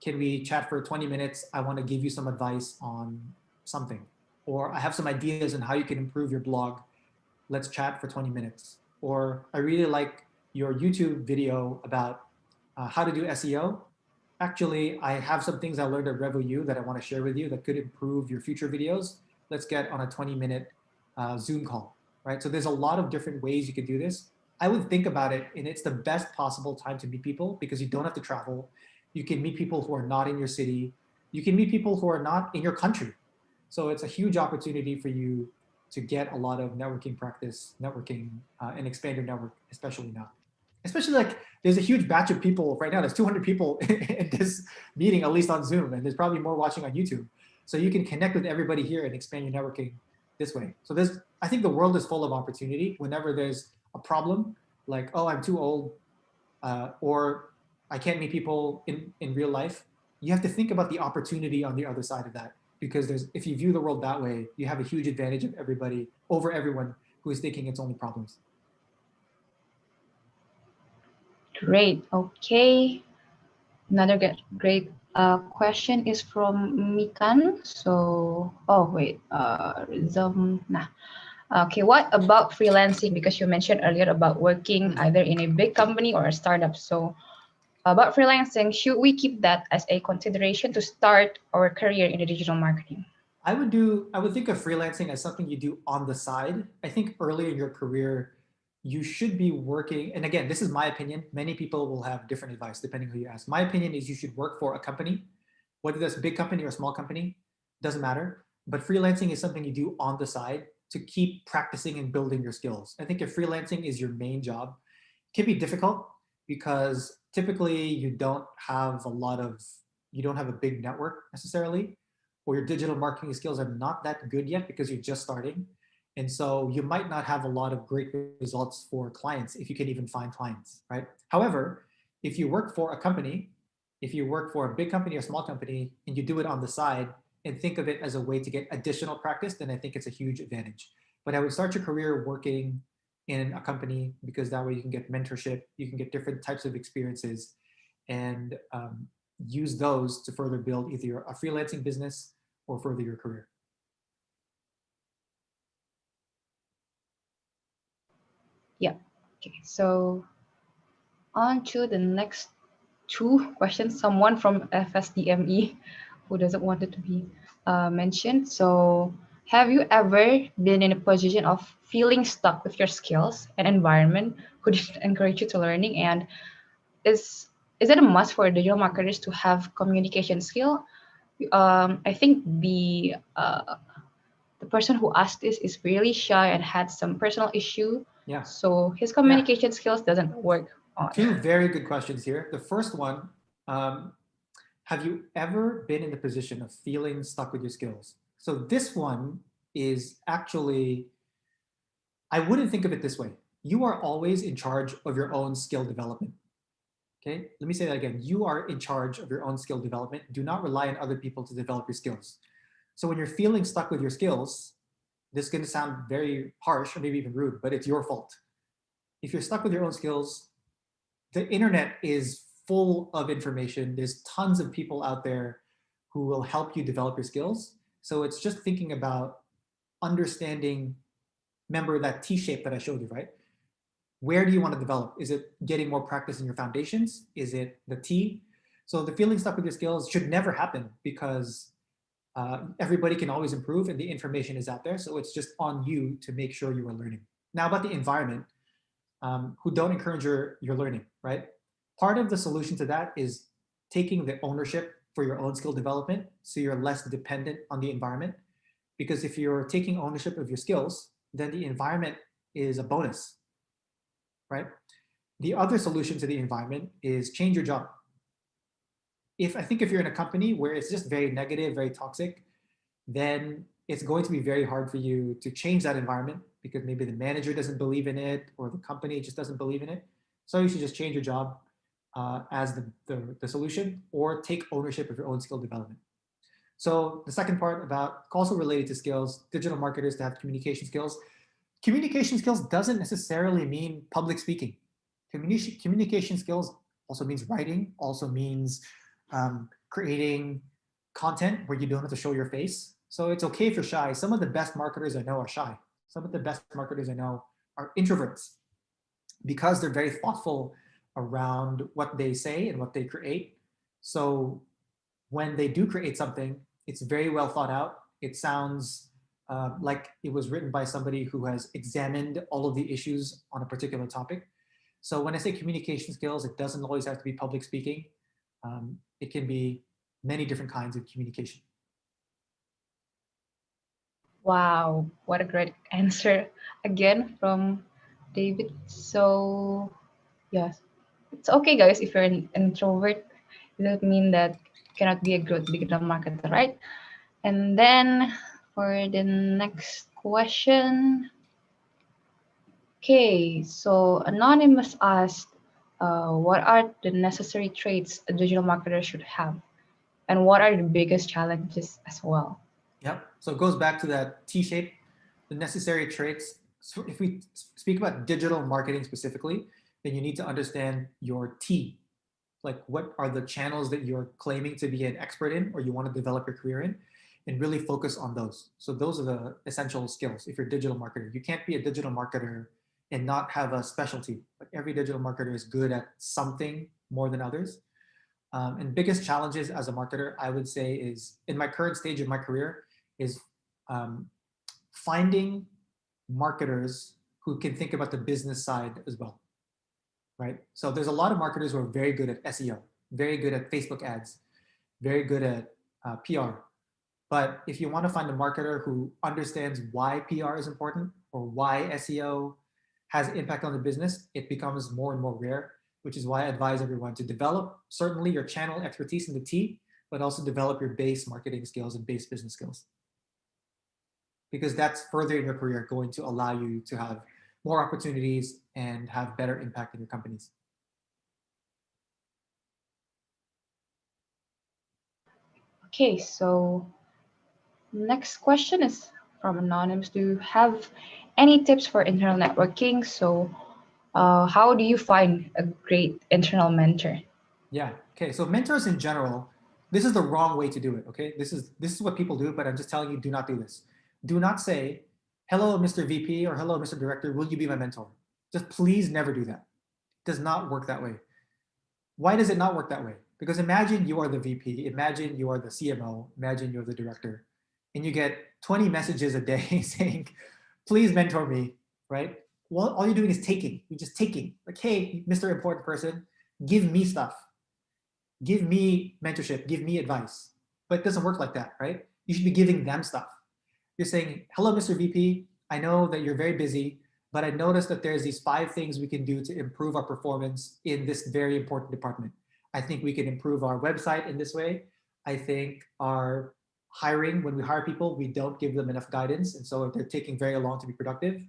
Can we chat for 20 minutes? I want to give you some advice on something. Or I have some ideas on how you can improve your blog. Let's chat for 20 minutes. Or I really like your YouTube video about how to do SEO. Actually, I have some things I learned at RevoU that I want to share with you that could improve your future videos. Let's get on a 20-minute Zoom call, right? So there's a lot of different ways you could do this. I would think about it, and it's the best possible time to meet people because you don't have to travel. You can meet people who are not in your city. You can meet people who are not in your country. So it's a huge opportunity for you to get a lot of networking practice, networking, and expand your network, especially now. Especially like there's a huge batch of people right now. There's 200 people in this meeting, at least on Zoom, and there's probably more watching on YouTube. So you can connect with everybody here and expand your networking this way. So there's, I think the world is full of opportunity. Whenever there's a problem, like, oh, I'm too old, or I can't meet people in real life, you have to think about the opportunity on the other side of that. Because there's, if you view the world that way, you have a huge advantage of everybody over everyone who is thinking it's only problems. Great. Okay. Another great question is from Mikan. So, oh wait, nah. Okay, what about freelancing? Because you mentioned earlier about working either in a big company or a startup. So, about freelancing, should we keep that as a consideration to start our career in the digital marketing? I would think of freelancing as something you do on the side. I think early in your career, you should be working. And again, this is my opinion. Many people will have different advice depending who you ask. My opinion is you should work for a company, whether that's a big company or a small company, doesn't matter. But freelancing is something you do on the side to keep practicing and building your skills. I think if freelancing is your main job, it can be difficult because typically you don't have a big network necessarily, or your digital marketing skills are not that good yet because you're just starting. And so you might not have a lot of great results for clients if you can even find clients, right? However, if you work for a company, if you work for a big company or small company and you do it on the side and think of it as a way to get additional practice, then I think it's a huge advantage. But I would start your career working in a company because that way you can get mentorship, you can get different types of experiences, and use those to further build either a freelancing business or further your career. Yeah. Okay. So on to the next two questions. Someone from FSDME who doesn't want it to be mentioned. So have you ever been in a position of feeling stuck with your skills and environment who didn't encourage you to learning? And is it a must for digital marketers to have communication skill? I think the person who asked this is really shy and had some personal issue. Yeah. So his communication skills doesn't work on. Two very good questions here. The first one, have you ever been in the position of feeling stuck with your skills? So this one is actually, I wouldn't think of it this way. You are always in charge of your own skill development. Okay, let me say that again. You are in charge of your own skill development. Do not rely on other people to develop your skills. So when you're feeling stuck with your skills, this is going to sound very harsh or maybe even rude, but it's your fault. If you're stuck with your own skills, the internet is full of information. There's tons of people out there who will help you develop your skills. So it's just thinking about understanding, remember that T shape that I showed you, right? Where do you want to develop? Is it getting more practice in your foundations? Is it the T? So the feeling stuck with your skills should never happen because everybody can always improve and the information is out there. So it's just on you to make sure you are learning. Now about the environment, who don't encourage your learning, right? Part of the solution to that is taking the ownership for your own skill development so you're less dependent on the environment. Because if you're taking ownership of your skills, then the environment is a bonus, right? The other solution to the environment is change your job. I think if you're in a company where it's just very negative, very toxic, then it's going to be very hard for you to change that environment because maybe the manager doesn't believe in it or the company just doesn't believe in it. So you should just change your job as the solution or take ownership of your own skill development. So the second part about also related to skills, digital marketers to have communication skills. Communication skills doesn't necessarily mean public speaking. Communication skills also means writing, also means creating content where you don't have to show your face. So it's okay if you're shy. Some of the best marketers I know are shy. Some of the best marketers I know are introverts because they're very thoughtful around what they say and what they create. So when they do create something, it's very well thought out. It sounds like it was written by somebody who has examined all of the issues on a particular topic. So when I say communication skills, it doesn't always have to be public speaking. It can be many different kinds of communication. Wow, what a great answer again from David. So, yes, it's okay, guys, if you're an introvert. It doesn't mean that you cannot be a good digital marketer, right? And then for the next question, okay, so Anonymous asked, what are the necessary traits a digital marketer should have? And what are the biggest challenges as well? Yep. So it goes back to that T shape, the necessary traits. So if we speak about digital marketing specifically, then you need to understand your T. Like, what are the channels that you're claiming to be an expert in or you want to develop your career in, and really focus on those. So those are the essential skills if you're a digital marketer. You can't be a digital marketer and not have a specialty. Like, every digital marketer is good at something more than others. And biggest challenges as a marketer, I would say, is in my current stage of my career, is um, finding marketers who can think about the business side as well, right? So there's a lot of marketers who are very good at SEO, very good at Facebook ads, very good at PR. But if you want to find a marketer who understands why PR is important or why SEO has impact on the business, it becomes more and more rare, which is why I advise everyone to develop certainly your channel expertise in the T, but also develop your base marketing skills and base business skills. Because that's further in your career going to allow you to have more opportunities and have better impact in your companies. Okay, so next question is from Anonymous. Do you have any tips for internal networking? So, how do you find a great internal mentor? Yeah. Okay. So mentors in general, this is the wrong way to do it. Okay. This is what people do, but I'm just telling you, do not do this. Do not say, "Hello, Mr. VP," or "Hello, Mr. Director. Will you be my mentor?" Just please never do that. It does not work that way. Why does it not work that way? Because imagine you are the VP, imagine you are the CMO, imagine you're the director, and you get 20 messages a day saying, "Please mentor me," right? Well, all you're doing is taking. You're just taking. Like, "Hey, Mr. Important Person, give me stuff. Give me mentorship, give me advice." But it doesn't work like that, right? You should be giving them stuff. You're saying, "Hello, Mr. VP. I know that you're very busy, but I noticed that there's these 5 things we can do to improve our performance in this very important department. I think we can improve our website in this way. I think our hiring, when we hire people, we don't give them enough guidance. And so they're taking very long to be productive.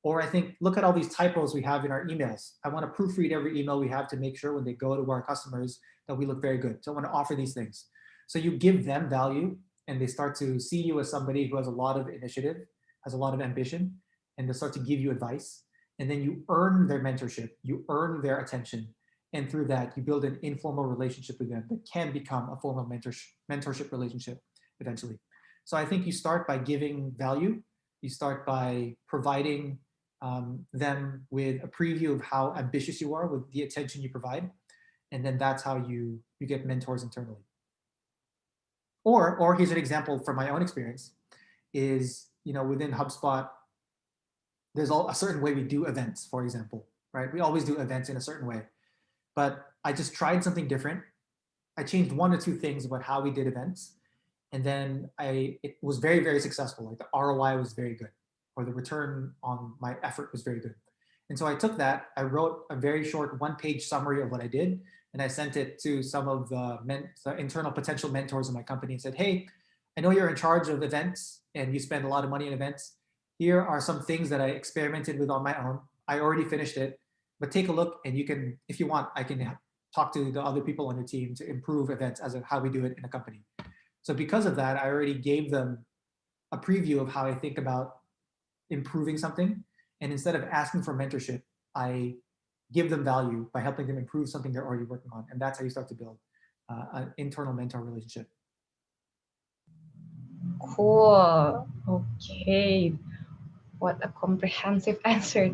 Or I think, look at all these typos we have in our emails. I want to proofread every email we have to make sure when they go to our customers that we look very good. So I want to offer these things." So you give them value and they start to see you as somebody who has a lot of initiative, has a lot of ambition, and they start to give you advice. And then you earn their mentorship, you earn their attention. And through that, you build an informal relationship with them that can become a formal mentorship relationship eventually. So I think you start by giving value. You start by providing them with a preview of how ambitious you are with the attention you provide. And then that's how you get mentors internally. Or here's an example from my own experience is, within HubSpot, there's a certain way we do events, for example, right? We always do events in a certain way. But I just tried something different. I changed 1 or 2 things about how we did events. And then it was very, very successful. Like, the ROI was very good, or the return on my effort was very good. And so I took that, I wrote a very short 1-page summary of what I did, and I sent it to some of the internal potential mentors in my company and said, "Hey, I know you're in charge of events and you spend a lot of money on events. Here are some things that I experimented with on my own. I already finished it, but take a look, and you can, if you want, I can talk to the other people on your team to improve events as how we do it in a company." So because of that, I already gave them a preview of how I think about improving something. And instead of asking for mentorship, I give them value by helping them improve something they're already working on. And that's how you start to build an internal mentor relationship. Cool. Okay. What a comprehensive answer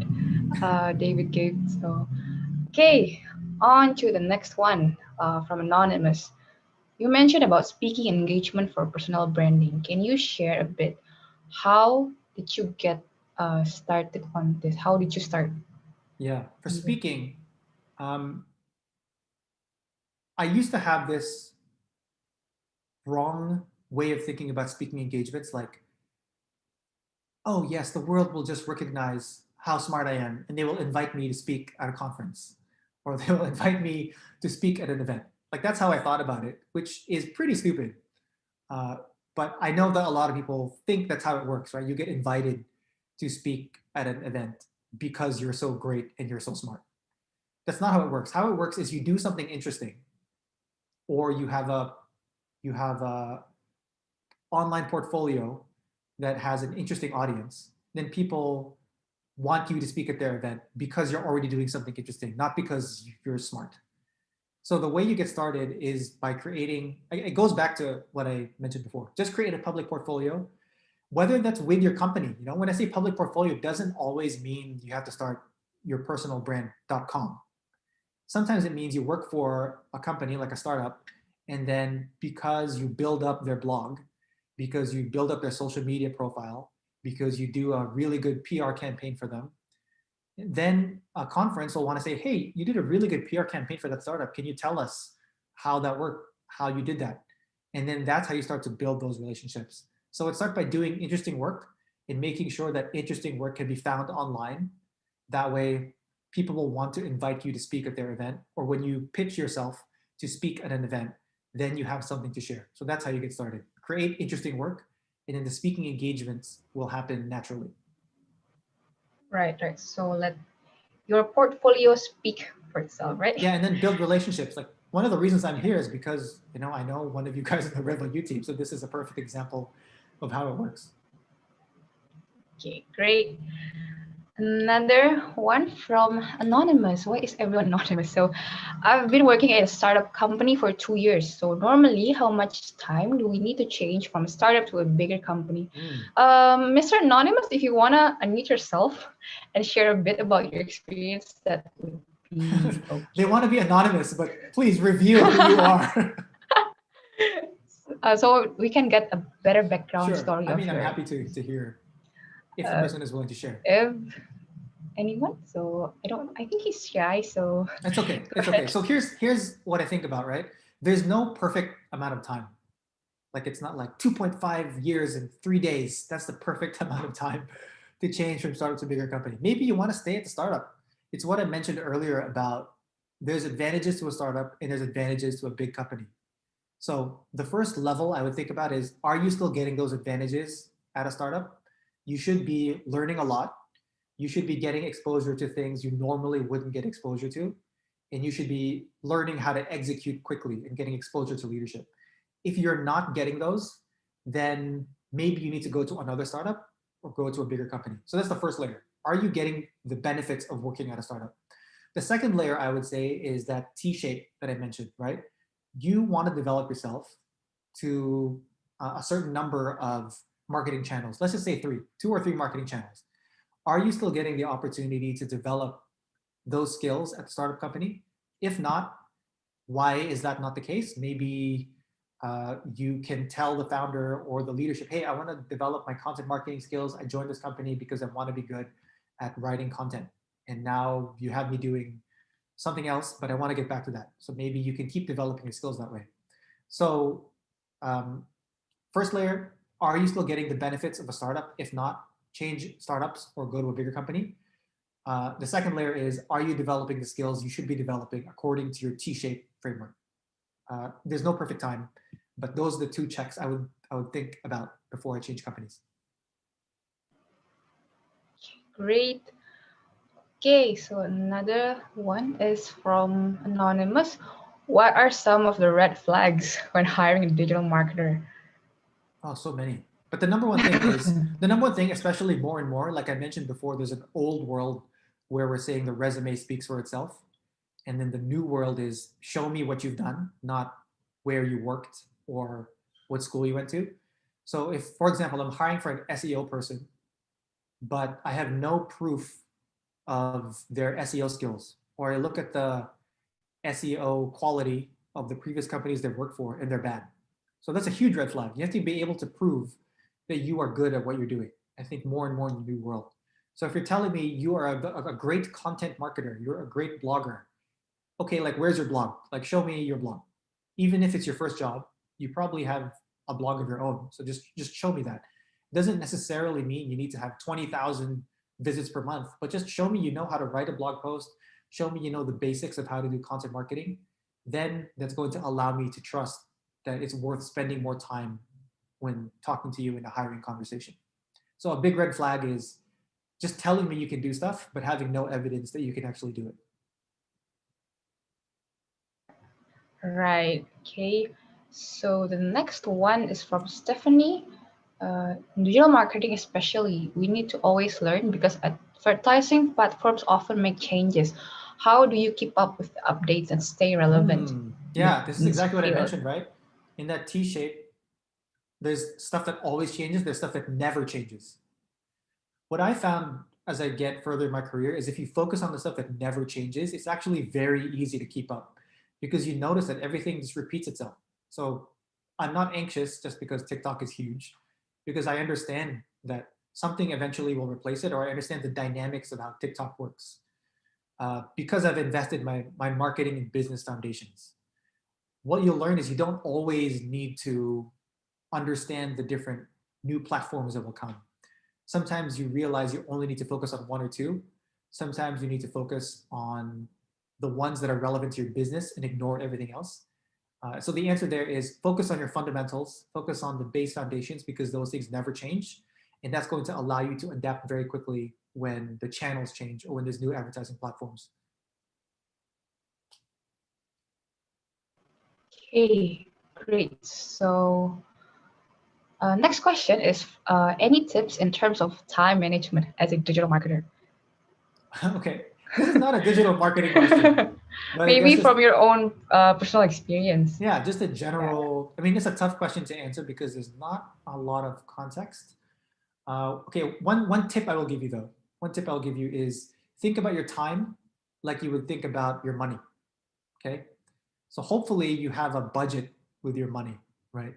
David gave. So, okay, on to the next one from Anonymous. You mentioned about speaking engagement for personal branding. Can you share a bit how did you get started on this? How did you start? Yeah, for speaking, I used to have this wrong way of thinking about speaking engagements, like, oh yes, the world will just recognize how smart I am and they will invite me to speak at a conference, or they will invite me to speak at an event. Like, that's how I thought about it, which is pretty stupid. But I know that a lot of people think that's how it works, right? You get invited to speak at an event because you're so great and you're so smart. That's not how it works. How it works is you do something interesting, or you have a online portfolio that has an interesting audience. Then people want you to speak at their event because you're already doing something interesting, not because you're smart. So the way you get started is by creating, it goes back to what I mentioned before, just create a public portfolio, whether that's with your company. You know, when I say public portfolio, it doesn't always mean you have to start your personal brand.com. Sometimes it means you work for a company like a startup, and then because you build up their blog, because you build up their social media profile, because you do a really good PR campaign for them, then a conference will want to say, hey, you did a really good PR campaign for that startup. Can you tell us how that worked, how you did that? And then that's how you start to build those relationships. So it starts by doing interesting work and making sure that interesting work can be found online. That way, people will want to invite you to speak at their event, or when you pitch yourself to speak at an event, then you have something to share. So that's how you get started. Create interesting work, and then the speaking engagements will happen naturally. Right, right. So let your portfolio speak for itself, right? Yeah, and then build relationships. Like, one of the reasons I'm here is because, I know one of you guys in the RevoU team, so this is a perfect example of how it works. Okay, great. Another one from Anonymous. Why is everyone anonymous? So I've been working at a startup company for 2 years. So normally, how much time do we need to change from a startup to a bigger company? Mr. Anonymous, if you want to unmute yourself and share a bit about your experience, that would be okay. They want to be anonymous, but please reveal who you are. So we can get a better background Sure. story I of mean, I'm your, happy to hear if the person is willing to share. if anyone. So I think he's shy. So It's okay. It's okay. So here's what I think about, right? There's no perfect amount of time. Like, it's not like 2.5 years and 3 days. That's the perfect amount of time to change from startup to bigger company. Maybe you want to stay at the startup. It's what I mentioned earlier about there's advantages to a startup and there's advantages to a big company. So the first level I would think about is, are you still getting those advantages at a startup? You should be learning a lot. You should be getting exposure to things you normally wouldn't get exposure to. And you should be learning how to execute quickly and getting exposure to leadership. If you're not getting those, then maybe you need to go to another startup or go to a bigger company. So that's the first layer. Are you getting the benefits of working at a startup? The second layer, I would say, is that T-shape that I mentioned, right? You want to develop yourself to a certain number of marketing channels. Let's just say 2 or 3 marketing channels. Are you still getting the opportunity to develop those skills at the startup company? If not, why is that not the case? Maybe you can tell the founder or the leadership, hey, I want to develop my content marketing skills. I joined this company because I want to be good at writing content. And now you have me doing something else, but I want to get back to that. So maybe you can keep developing your skills that way. So first layer, are you still getting the benefits of a startup? If not, change startups or go to a bigger company. The second layer is, are you developing the skills you should be developing according to your T-shaped framework? There's no perfect time, but those are the 2 checks I would think about before I change companies. great. Okay, so another one is from Anonymous. What are some of the red flags when hiring a digital marketer? Oh, so many. But the number one thing, especially more and more, like I mentioned before, there's an old world where we're saying the resume speaks for itself. And then the new world is, show me what you've done, not where you worked or what school you went to. So if, for example, I'm hiring for an SEO person, but I have no proof of their SEO skills, or I look at the SEO quality of the previous companies they've worked for and they're bad. So that's a huge red flag. You have to be able to prove that you are good at what you're doing. I think more and more in the new world. So if you're telling me you are a great content marketer, you're a great blogger, okay, like where's your blog? Like show me your blog. Even if it's your first job, you probably have a blog of your own. So just show me that. Doesn't necessarily mean you need to have 20,000 visits per month, but just show me you know how to write a blog post, show me you know the basics of how to do content marketing. Then that's going to allow me to trust that it's worth spending more time when talking to you in a hiring conversation. So a big red flag is just telling me you can do stuff, but having no evidence that you can actually do it. Right. Okay. So the next one is from Stephanie. In digital marketing, especially, we need to always learn because advertising platforms often make changes. How do you keep up with the updates and stay relevant? Yeah, this is in this exactly what I field? mentioned, right? In that T shape, there's stuff that always changes, there's stuff that never changes. What I found as I get further in my career is if you focus on the stuff that never changes, it's actually very easy to keep up because you notice that everything just repeats itself. So I'm not anxious just because TikTok is huge, because I understand that something eventually will replace it, or I understand the dynamics of how TikTok works because I've invested my marketing and business foundations. What you'll learn is you don't always need to understand the different new platforms that will come. Sometimes you realize you only need to focus on one or two. Sometimes you need to focus on the ones that are relevant to your business and ignore everything else. So the answer there is focus on your fundamentals, focus on the base foundations because those things never change. And that's going to allow you to adapt very quickly when the channels change or when there's new advertising platforms. Okay, great. So next question is any tips in terms of time management as a digital marketer? Okay, this is not a digital marketing question, but I Maybe guess from your own personal experience. yeah, just a general. I mean, it's a tough question to answer because there's not a lot of context. Okay, one tip I will give you though. One tip I'll give you is think about your time like you would think about your money. Okay, so hopefully you have a budget with your money, right?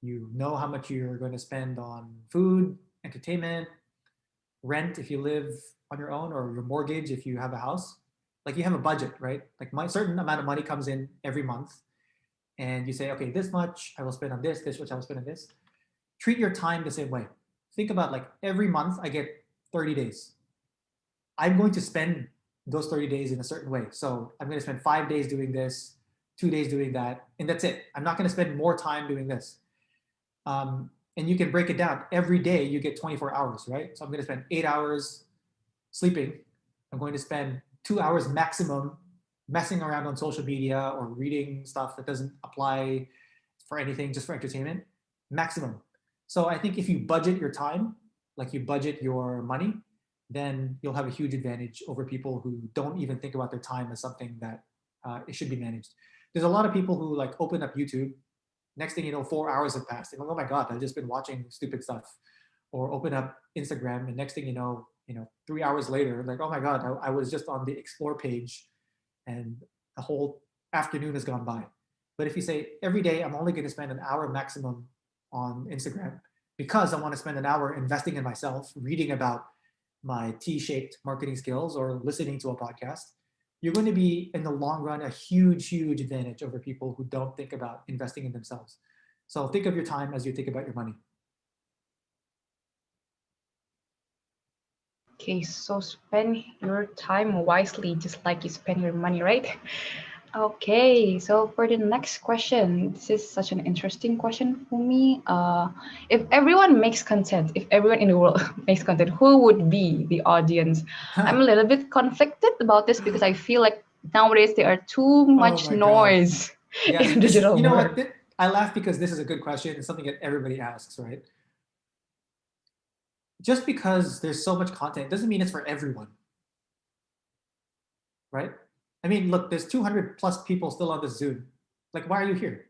You know how much you're going to spend on food, entertainment, rent if you live on your own, or your mortgage if you have a house. Like you have a budget, right? Like my certain amount of money comes in every month, and you say, okay, this much I will spend on this much I will spend on this. Treat your time the same way. Think about like every month I get 30 days. I'm going to spend those 30 days in a certain way. So I'm going to spend 5 days doing this, 2 days doing that, and that's it. I'm not going to spend more time doing this. And you can break it down. Every day you get 24 hours, right? So I'm going to spend 8 hours sleeping. I'm going to spend 2 hours maximum messing around on social media or reading stuff that doesn't apply for anything, just for entertainment, maximum. So I think if you budget your time, like you budget your money, then you'll have a huge advantage over people who don't even think about their time as something that it should be managed. There's a lot of people who like open up YouTube. Next thing you know, 4 hours have passed. And like, oh my God, I've just been watching stupid stuff. Or open up Instagram, and next thing you know, 3 hours later, like, oh my God, I was just on the explore page, and the whole afternoon has gone by. But if you say every day I'm only going to spend an hour maximum on Instagram because I want to spend an hour investing in myself, reading about my T-shaped marketing skills or listening to a podcast, you're going to be in the long run a huge advantage over people who don't think about investing in themselves. So think of your time as you think about your money. Okay, so spend your time wisely, just like you spend your money, right? Okay, so for the next question, this is such an interesting question for me. If everyone makes content, if everyone in the world makes content, who would be the audience? I'm a little bit conflicted about this because I feel like nowadays there are too much my God. noise Yes, in the digital you know world. what? I laugh because this is a good question. It's something that everybody asks, right? Just because there's so much content doesn't mean it's for everyone, right? I mean, look, there's 200 plus people still on this Zoom. Like, why are you here?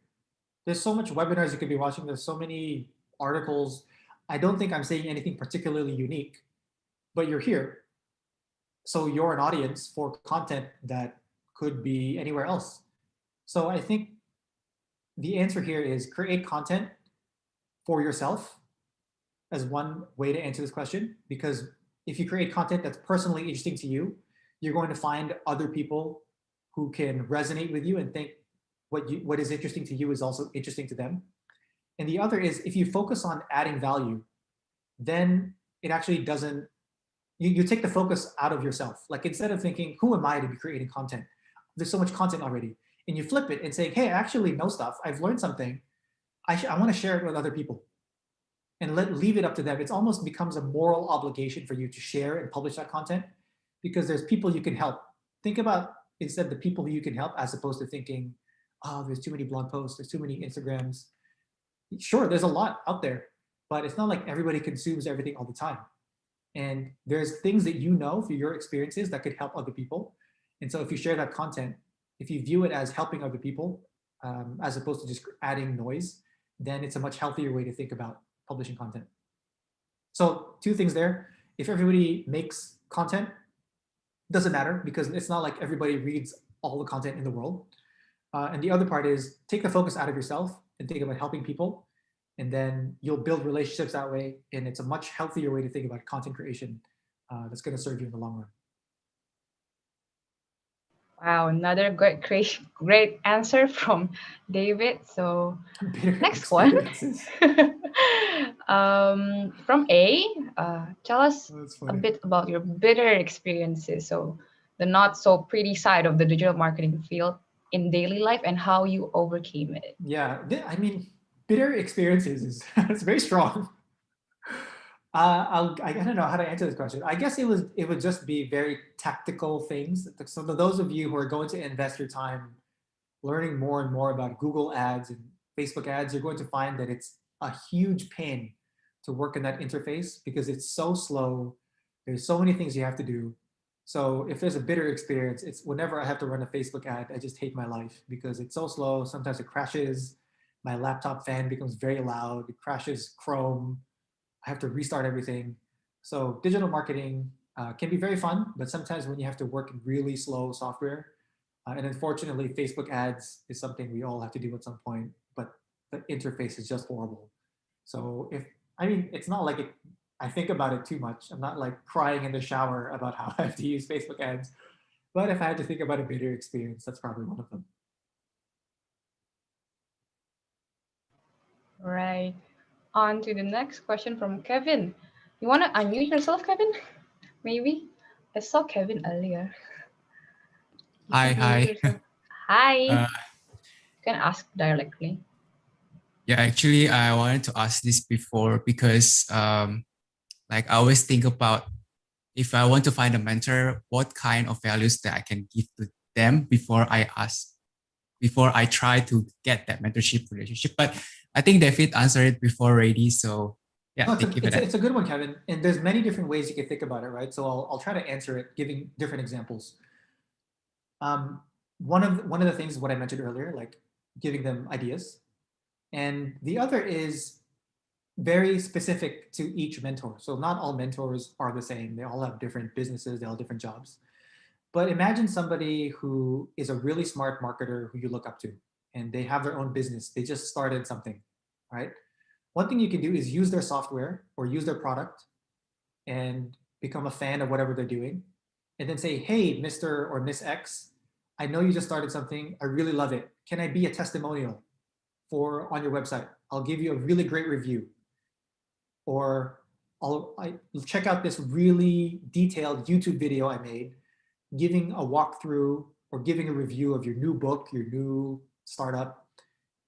There's so much webinars you could be watching. There's so many articles. I don't think I'm saying anything particularly unique, but you're here. So you're an audience for content that could be anywhere else. So I think the answer here is create content for yourself as one way to answer this question, because if you create content that's personally interesting to you, you're going to find other people who can resonate with you and think what is interesting to you is also interesting to them. And the other is, if you focus on adding value, then it actually doesn't, you take the focus out of yourself. Like, instead of thinking, who am I to be creating content? There's so much content already. And you flip it and say, hey, I actually know stuff. I've learned something. I want to share it with other people and leave it up to them. It almost becomes a moral obligation for you to share and publish that content, because there's people you can help. Think about, instead, the people who you can help, as opposed to thinking, oh, there's too many blog posts, there's too many Instagrams. Sure, there's a lot out there, but it's not like everybody consumes everything all the time. And there's things that you know through your experiences that could help other people. And so if you share that content, if you view it as helping other people, as opposed to just adding noise, then it's a much healthier way to think about publishing content. So 2 things there. If everybody makes content, doesn't matter, because it's not like everybody reads all the content in the world. And the other part is, take the focus out of yourself and think about helping people. And then you'll build relationships that way. And it's a much healthier way to think about content creation that's going to serve you in the long run. Wow, another great answer from David. So next one. From A, tell us a bit about your bitter experiences. So the not so pretty side of the digital marketing field in daily life and how you overcame it. Yeah, I mean, bitter experiences is it's very strong. I don't know how to answer this question. I guess it would just be very tactical things. So for those of you who are going to invest your time learning more and more about Google ads and Facebook ads, you're going to find that it's a huge pain to work in that interface, because it's so slow. There's so many things you have to do. So if there's a bitter experience, it's whenever I have to run a Facebook ad, I just hate my life, because it's so slow. Sometimes it crashes. My laptop fan becomes very loud. It crashes Chrome. I have to restart everything. So digital marketing can be very fun, but sometimes when you have to work in really slow software, and unfortunately, Facebook ads is something we all have to do at some point, but the interface is just horrible. So it's not like I think about it too much. I'm not like crying in the shower about how I have to use Facebook ads. But if I had to think about a bitter experience, that's probably one of them. Right. On to the next question from Kevin. You want to unmute yourself, Kevin? Maybe? I saw Kevin earlier. Hi. Hi. You can ask directly. Yeah, actually, I wanted to ask this before because, like, I always think about if I want to find a mentor, what kind of values that I can give to them before I try to get that mentorship relationship. But I think David answered it before already. So yeah, no, thank you for that. It's a good one, Kevin. And there's many different ways you can think about it, right? So I'll try to answer it giving different examples. One of the things is what I mentioned earlier, like giving them ideas. And the other is very specific to each mentor. So not all mentors are the same. They all have different businesses, they all have different jobs. But imagine somebody who is a really smart marketer who you look up to, and they have their own business. They just started something, right? One thing you can do is use their software or use their product and become a fan of whatever they're doing. And then say, hey, Mr. or Miss X, I know you just started something. I really love it. Can I be a testimonial on your website? I'll give you a really great review. Or I'll check out this really detailed YouTube video I made, giving a walkthrough or giving a review of your new book, your new startup.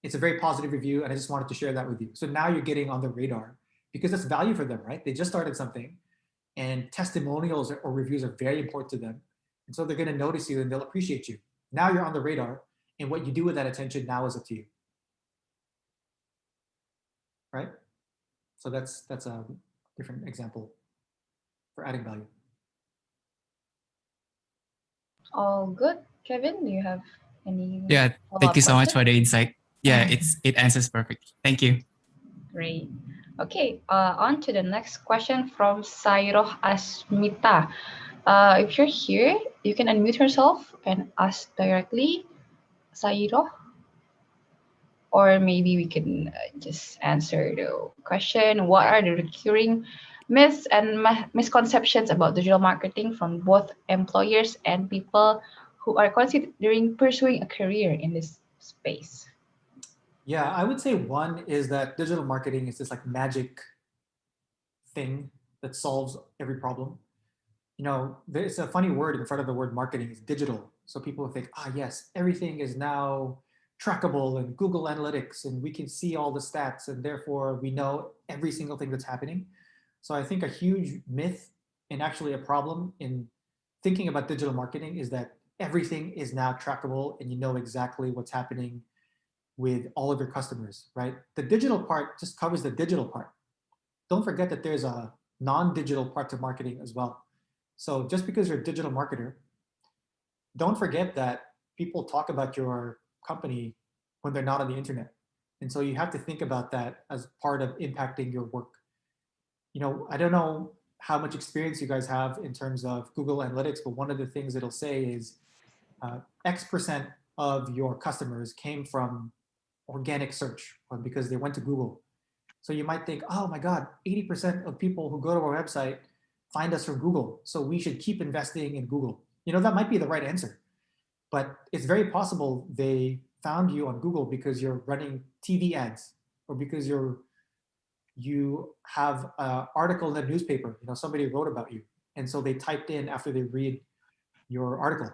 It's a very positive review, and I just wanted to share that with you. So now you're getting on the radar, because that's value for them, right? They just started something, and testimonials or reviews are very important to them. And so they're going to notice you and they'll appreciate you. Now you're on the radar, and what you do with that attention now is up to you. Right? So that's a different example for adding value. All good. Kevin, do you have any? Yeah, thank you so much for the insight. Yeah, it answers perfect. Thank you. Great. Okay, on to the next question from Sairoh Asmita. If you're here, you can unmute yourself and ask directly. Sairoh? Or maybe we can just answer the question, what are the recurring myths and misconceptions about digital marketing from both employers and people who are considering pursuing a career in this space? Yeah, I would say one is that digital marketing is this like magic thing that solves every problem. You know, there's a funny word in front of the word marketing is digital. So people think, ah, yes, everything is now trackable and Google Analytics, and we can see all the stats, and therefore we know every single thing that's happening. So I think a huge myth and actually a problem in thinking about digital marketing is that everything is now trackable and you know exactly what's happening with all of your customers, right? The digital part just covers the digital part. Don't forget that there's a non-digital part to marketing as well. So just because you're a digital marketer, don't forget that people talk about your company when they're not on the internet. And so you have to think about that as part of impacting your work. You know, I don't know how much experience you guys have in terms of Google Analytics, but one of the things it'll say is X% of your customers came from organic search or because they went to Google. So you might think, oh my God, 80% of people who go to our website find us from Google. So we should keep investing in Google. You know, that might be the right answer, but it's very possible they found you on Google because you're running TV ads or because you have an article in the newspaper, you know, somebody wrote about you. And so they typed in after they read your article.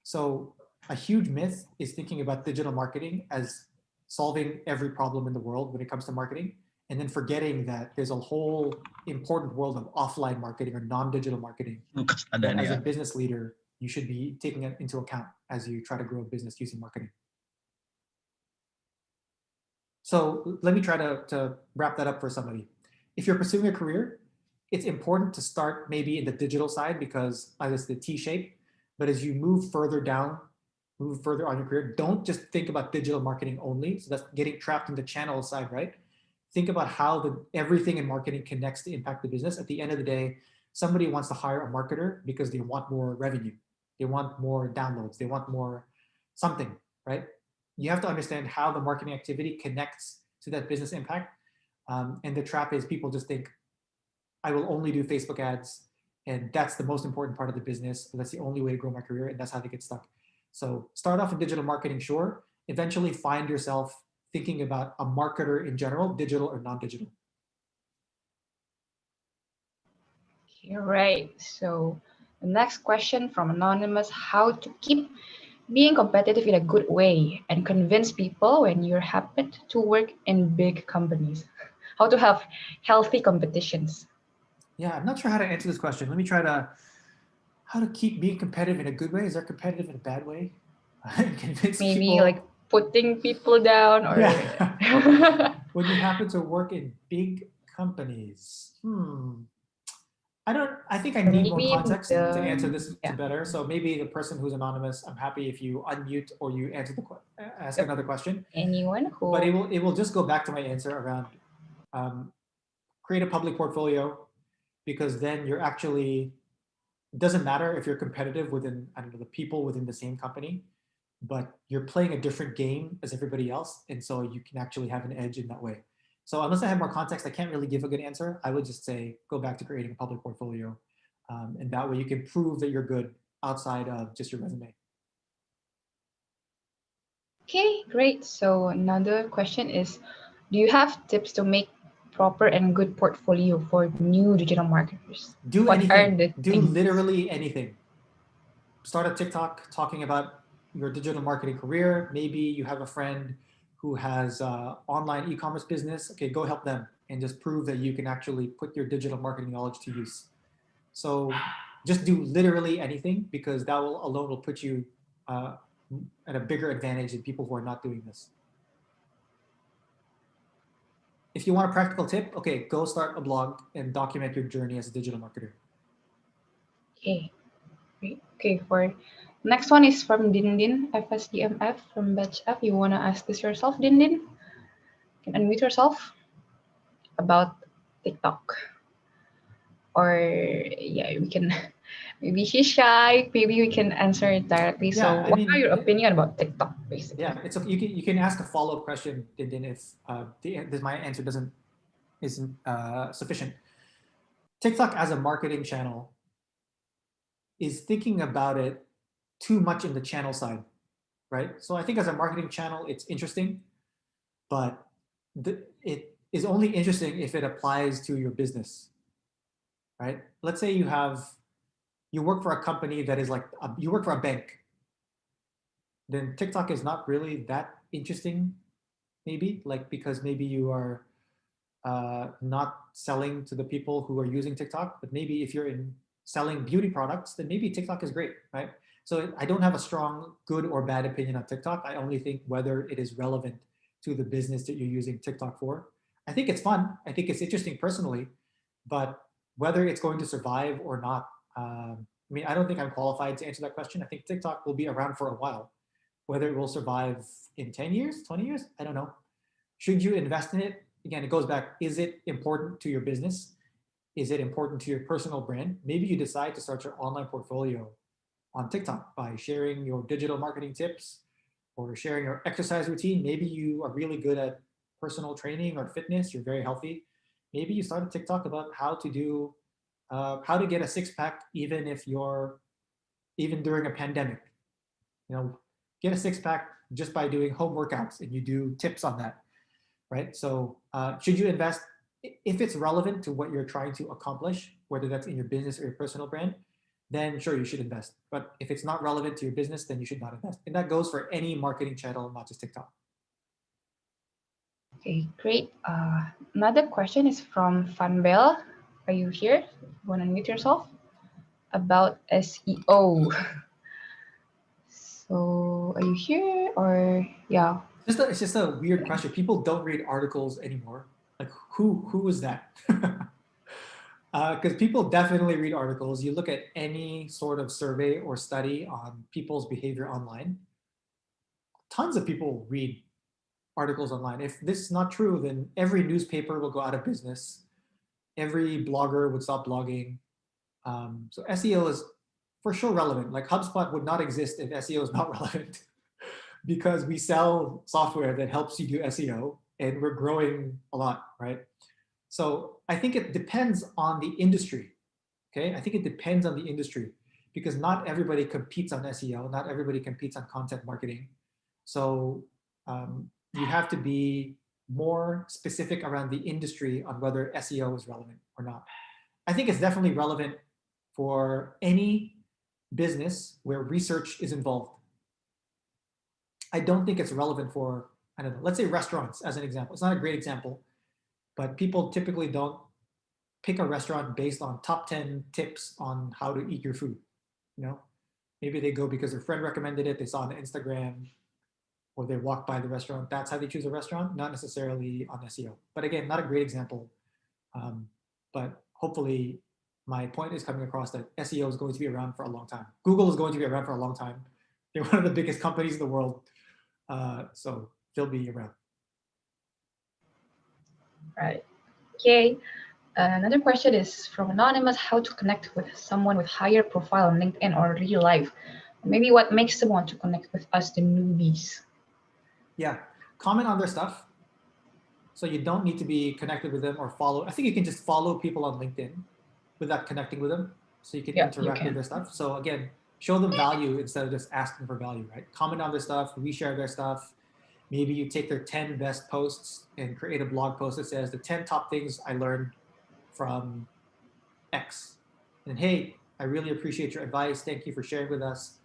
So a huge myth is thinking about digital marketing as solving every problem in the world when it comes to marketing, and then forgetting that there's a whole important world of offline marketing or non-digital marketing that as a business leader, you should be taking it into account as you try to grow a business using marketing. So let me try to wrap that up for somebody. If you're pursuing a career, it's important to start maybe in the digital side because it's the T shape, but as you move further down, move further on your career, don't just think about digital marketing only. So that's getting trapped in the channel side, right? Think about how everything in marketing connects to impact the business. At the end of the day, somebody wants to hire a marketer because they want more revenue. They want more downloads. They want more something, right? You have to understand how the marketing activity connects to that business impact. And the trap is people just think, I will only do Facebook ads, and that's the most important part of the business. That's the only way to grow my career, and that's how they get stuck. So start off in digital marketing, sure. Eventually find yourself thinking about a marketer in general, digital or non-digital. You're right. So the next question from Anonymous, how to keep being competitive in a good way and convince people when you're happy to work in big companies. How to have healthy competitions. Yeah, I'm not sure how to answer this question. Let me try to, how to keep being competitive in a good way. Is there competitive in a bad way? Convince Maybe people. like putting people down or... Yeah. When you happen to work in big companies. I think I need more context to answer this to better. So maybe the person who's anonymous, I'm happy if you unmute or you answer ask another question. Anyone who... But it will just go back to my answer around create a public portfolio, because then you're actually, it doesn't matter if you're competitive within, I don't know, the people within the same company, but you're playing a different game as everybody else. And so you can actually have an edge in that way. So unless I have more context, I can't really give a good answer. I would just say, go back to creating a public portfolio. And that way you can prove that you're good outside of just your resume. Okay, great. So another question is, do you have tips to make proper and good portfolio for new digital marketers? Do anything. Do literally anything. Start a TikTok talking about your digital marketing career. Maybe you have a friend who has online e-commerce business. Okay, go help them and just prove that you can actually put your digital marketing knowledge to use. So just do literally anything, because that alone will put you at a bigger advantage than people who are not doing this. If you want a practical tip, okay, go start a blog and document your journey as a digital marketer. Okay, great. Okay, for next one is from Dindin, FSDMF from Batch F. You want to ask this yourself, Dindin? You can unmute yourself about TikTok. Or yeah, we can, maybe she's shy, maybe we can answer it directly. Yeah, so what are your opinion about TikTok? basically. Yeah, it's okay. You can ask a follow-up question, and then if my answer isn't sufficient. TikTok as a marketing channel is thinking about it too much in the channel side, right? So I think as a marketing channel, it's interesting, but it is only interesting if it applies to your business, right? Let's say you work for a company that is like you work for a bank, then TikTok is not really that interesting, maybe like because maybe you are not selling to the people who are using TikTok, but maybe if you're in selling beauty products, then maybe TikTok is great, right? So I don't have a strong good or bad opinion on TikTok. I only think whether it is relevant to the business that you're using TikTok for. I think it's fun. I think it's interesting personally, but whether it's going to survive or not, I mean, I don't think I'm qualified to answer that question. I think TikTok will be around for a while. Whether it will survive in 10 years, 20 years, I don't know. Should you invest in it? Again, it goes back, is it important to your business? Is it important to your personal brand? Maybe you decide to start your online portfolio on TikTok by sharing your digital marketing tips or sharing your exercise routine. Maybe you are really good at personal training or fitness, you're very healthy. Maybe you start a TikTok about how to get a six pack even during a pandemic. You know, get a six pack just by doing home workouts, and you do tips on that, right? So should you invest if it's relevant to what you're trying to accomplish, whether that's in your business or your personal brand? Then sure, you should invest. But if it's not relevant to your business, then you should not invest. And that goes for any marketing channel, not just TikTok. Okay, great. Another question is from Fanbel. Are you here? You want to unmute yourself? About SEO. So are you here or yeah? It's just a weird question. People don't read articles anymore. Like who is that? Because people definitely read articles. You look at any sort of survey or study on people's behavior online. Tons of people read articles online. If this is not true, then every newspaper will go out of business. Every blogger would stop blogging. So SEO is for sure relevant. Like HubSpot would not exist if SEO is not relevant because we sell software that helps you do SEO and we're growing a lot, right? So I think it depends on the industry. Okay, I think it depends on the industry because not everybody competes on SEO, not everybody competes on content marketing. So you have to be more specific around the industry on whether SEO is relevant or not. I think it's definitely relevant for any business where research is involved. I don't think it's relevant for, I don't know, let's say restaurants as an example. It's not a great example, but people typically don't pick a restaurant based on top 10 tips on how to eat your food. You know, maybe they go because their friend recommended it, they saw on Instagram, or they walk by the restaurant. That's how they choose a restaurant, not necessarily on SEO. But again, not a great example. But hopefully my point is coming across that SEO is going to be around for a long time. Google is going to be around for a long time. They're one of the biggest companies in the world. So they'll be around. Right. Okay. Another question is from Anonymous, how to connect with someone with higher profile on LinkedIn or real life? Maybe what makes them want to connect with us, the newbies? Yeah, comment on their stuff. So you don't need to be connected with them or follow. I think you can just follow people on LinkedIn without connecting with them. So you can interact with their stuff. So again, show them value instead of just asking for value, right? Comment on their stuff, reshare their stuff. Maybe you take their 10 best posts and create a blog post that says the 10 top things I learned from X. And hey, I really appreciate your advice. Thank you for sharing with us.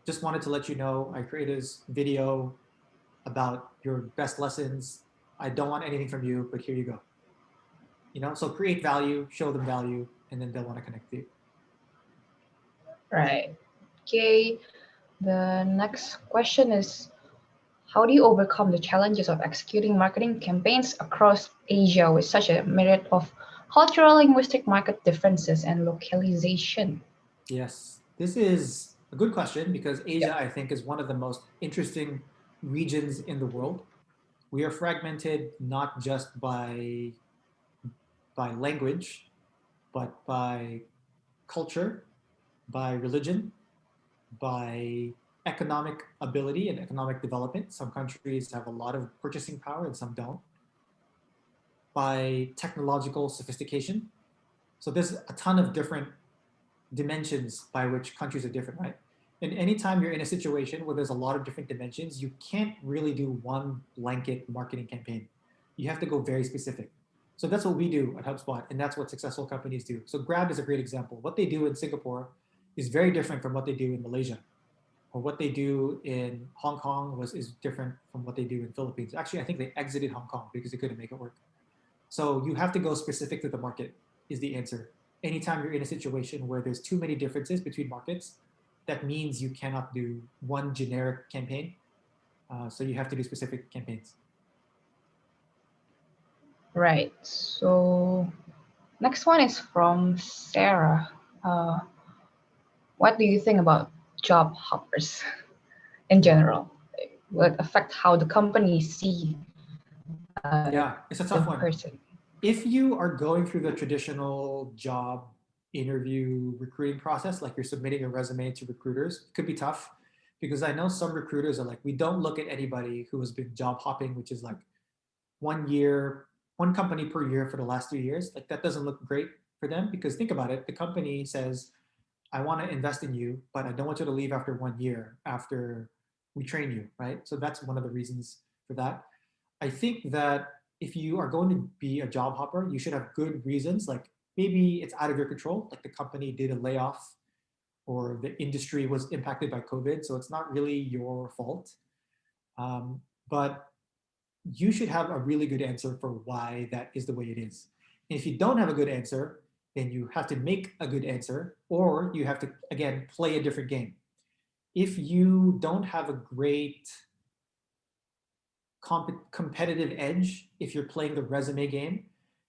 Just wanted to let you know I created this video about your best lessons. I don't want anything from you, but here you go. You know, so create value, show them value, and then they'll want to connect with you. Right. Okay. The next question is, how do you overcome the challenges of executing marketing campaigns across Asia with such a myriad of cultural, linguistic, market differences and localization? Yes, this is a good question because Asia, I think, is one of the most interesting regions in the world. We are fragmented not just by language, but by culture, by religion, by economic ability and economic development. Some countries have a lot of purchasing power and some don't. By technological sophistication. So there's a ton of different dimensions by which countries are different, right? And anytime you're in a situation where there's a lot of different dimensions, you can't really do one blanket marketing campaign. You have to go very specific. So that's what we do at HubSpot, and that's what successful companies do. So Grab is a great example. What they do in Singapore is very different from what they do in Malaysia, or what they do in Hong Kong is different from what they do in Philippines. Actually, I think they exited Hong Kong because they couldn't make it work. So you have to go specific to the market is the answer. Anytime you're in a situation where there's too many differences between markets, that means you cannot do one generic campaign. So you have to do specific campaigns. Right. So next one is from Sarah. What do you think about job hoppers in general? Will it affect how the company see Yeah, it's a the tough one. person? If you are going through the traditional job interview recruiting process, like you're submitting a resume to recruiters, it could be tough because I know some recruiters are like, we don't look at anybody who has been job hopping, which is like 1 year, one company per year for the last 3 years. Like that doesn't look great for them because think about it. The company says, I want to invest in you, but I don't want you to leave after 1 year after we train you, right? So that's one of the reasons for that. I think that if you are going to be a job hopper, you should have good reasons. Like maybe it's out of your control, like the company did a layoff or the industry was impacted by COVID. So it's not really your fault. But you should have a really good answer for why that is the way it is. And if you don't have a good answer, then you have to make a good answer, or you have to, again, play a different game. If you don't have a great competitive edge, if you're playing the resume game,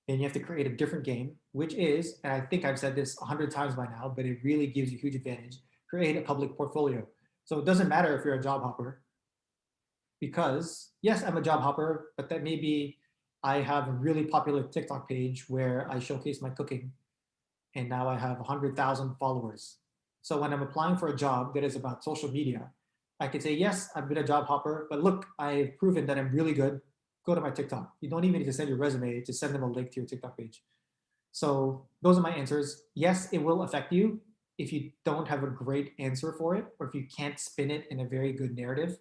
then you have to create a different game, which is, and I think I've said this 100 times by now, but it really gives you huge advantage, create a public portfolio. So it doesn't matter if you're a job hopper, because yes, I'm a job hopper, but that maybe I have a really popular TikTok page where I showcase my cooking, and now I have 100,000 followers. So when I'm applying for a job that is about social media, I could say, yes, I've been a job hopper, but look, I've proven that I'm really good. Go to my TikTok. You don't even need to send your resume, to send them a link to your TikTok page. So those are my answers. Yes, it will affect you if you don't have a great answer for it, or if you can't spin it in a very good narrative.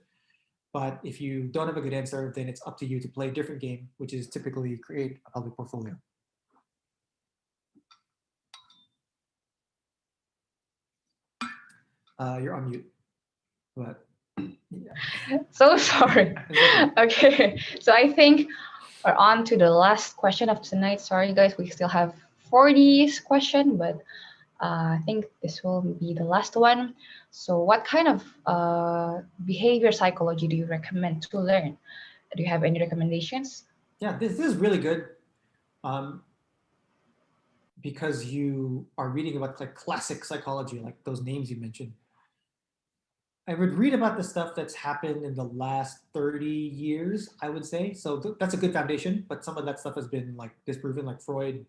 But if you don't have a good answer, then it's up to you to play a different game, which is typically create a public portfolio. You're on mute, but yeah. So sorry. Okay. Okay, so I think we're on to the last question of tonight. Sorry, guys, we still have 40 question, but I think this will be the last one. So what kind of behavior psychology do you recommend to learn? Do you have any recommendations? Yeah, this is really good because you are reading about like classic psychology, like those names you mentioned. I would read about the stuff that's happened in the last 30 years, I would say. So that's a good foundation, but some of that stuff has been like disproven, like Freud.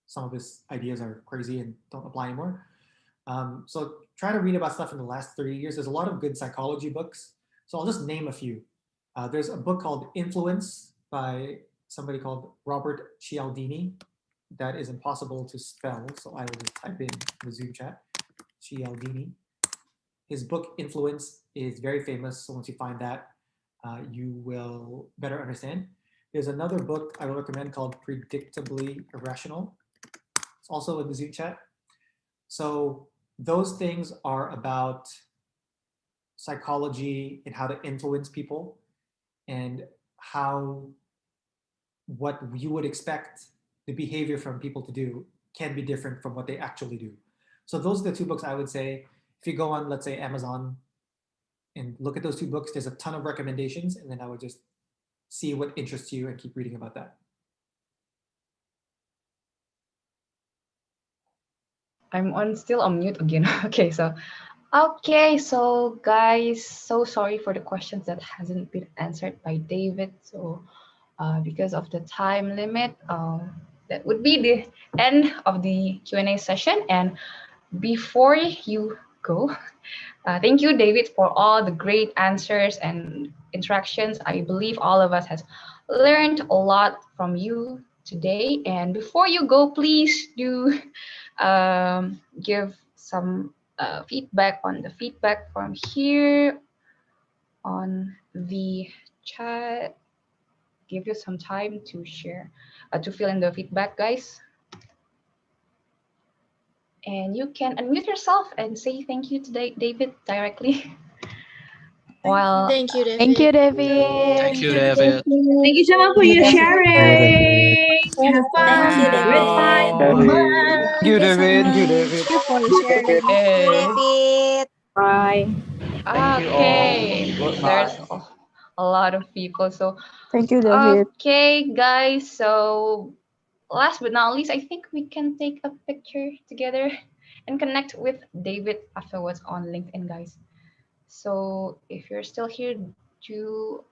Some of his ideas are crazy and don't apply anymore. So try to read about stuff in the last 30 years. There's a lot of good psychology books. So I'll just name a few. There's a book called Influence by somebody called Robert Cialdini. That is impossible to spell, so I will just type in the Zoom chat, Cialdini. His book Influence is very famous, so once you find that, you will better understand. There's another book I would recommend called Predictably Irrational. It's also in the Zoom chat. So those things are about psychology and how to influence people and how what you would expect the behavior from people to do can be different from what they actually do. So those are the two books I would say. If you go on, let's say, Amazon and look at those two books, there's a ton of recommendations, and then I would just see what interests you and keep reading about that. I'm still on mute again. Okay, so guys, so sorry for the questions that hasn't been answered by David. So because of the time limit, that would be the end of the Q&A session. And before you go. Thank you, David, for all the great answers and interactions. I believe all of us has learned a lot from you today. And before you go, please do give some feedback on the feedback from here on the chat. Give you some time to share, to fill in the feedback, guys. And you can unmute yourself and say thank you to David directly. While Thank you, David. Thank you, David. Thank you, David. Thank you so much for your sharing. Have fun. Thank you, Have a great time. David. Bye. Thank you, David. Thank you, David. Thank you for sharing. David. Bye. Thank you okay, all. there's Goodbye. a lot of people. So Thank you, David. okay, guys. So last but not least, I think we can take a picture together and connect with David afterwards on LinkedIn, guys. So if you're still here, do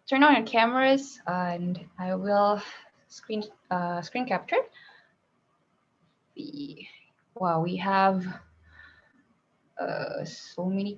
turn on your cameras and I will screen capture. Wow, we have so many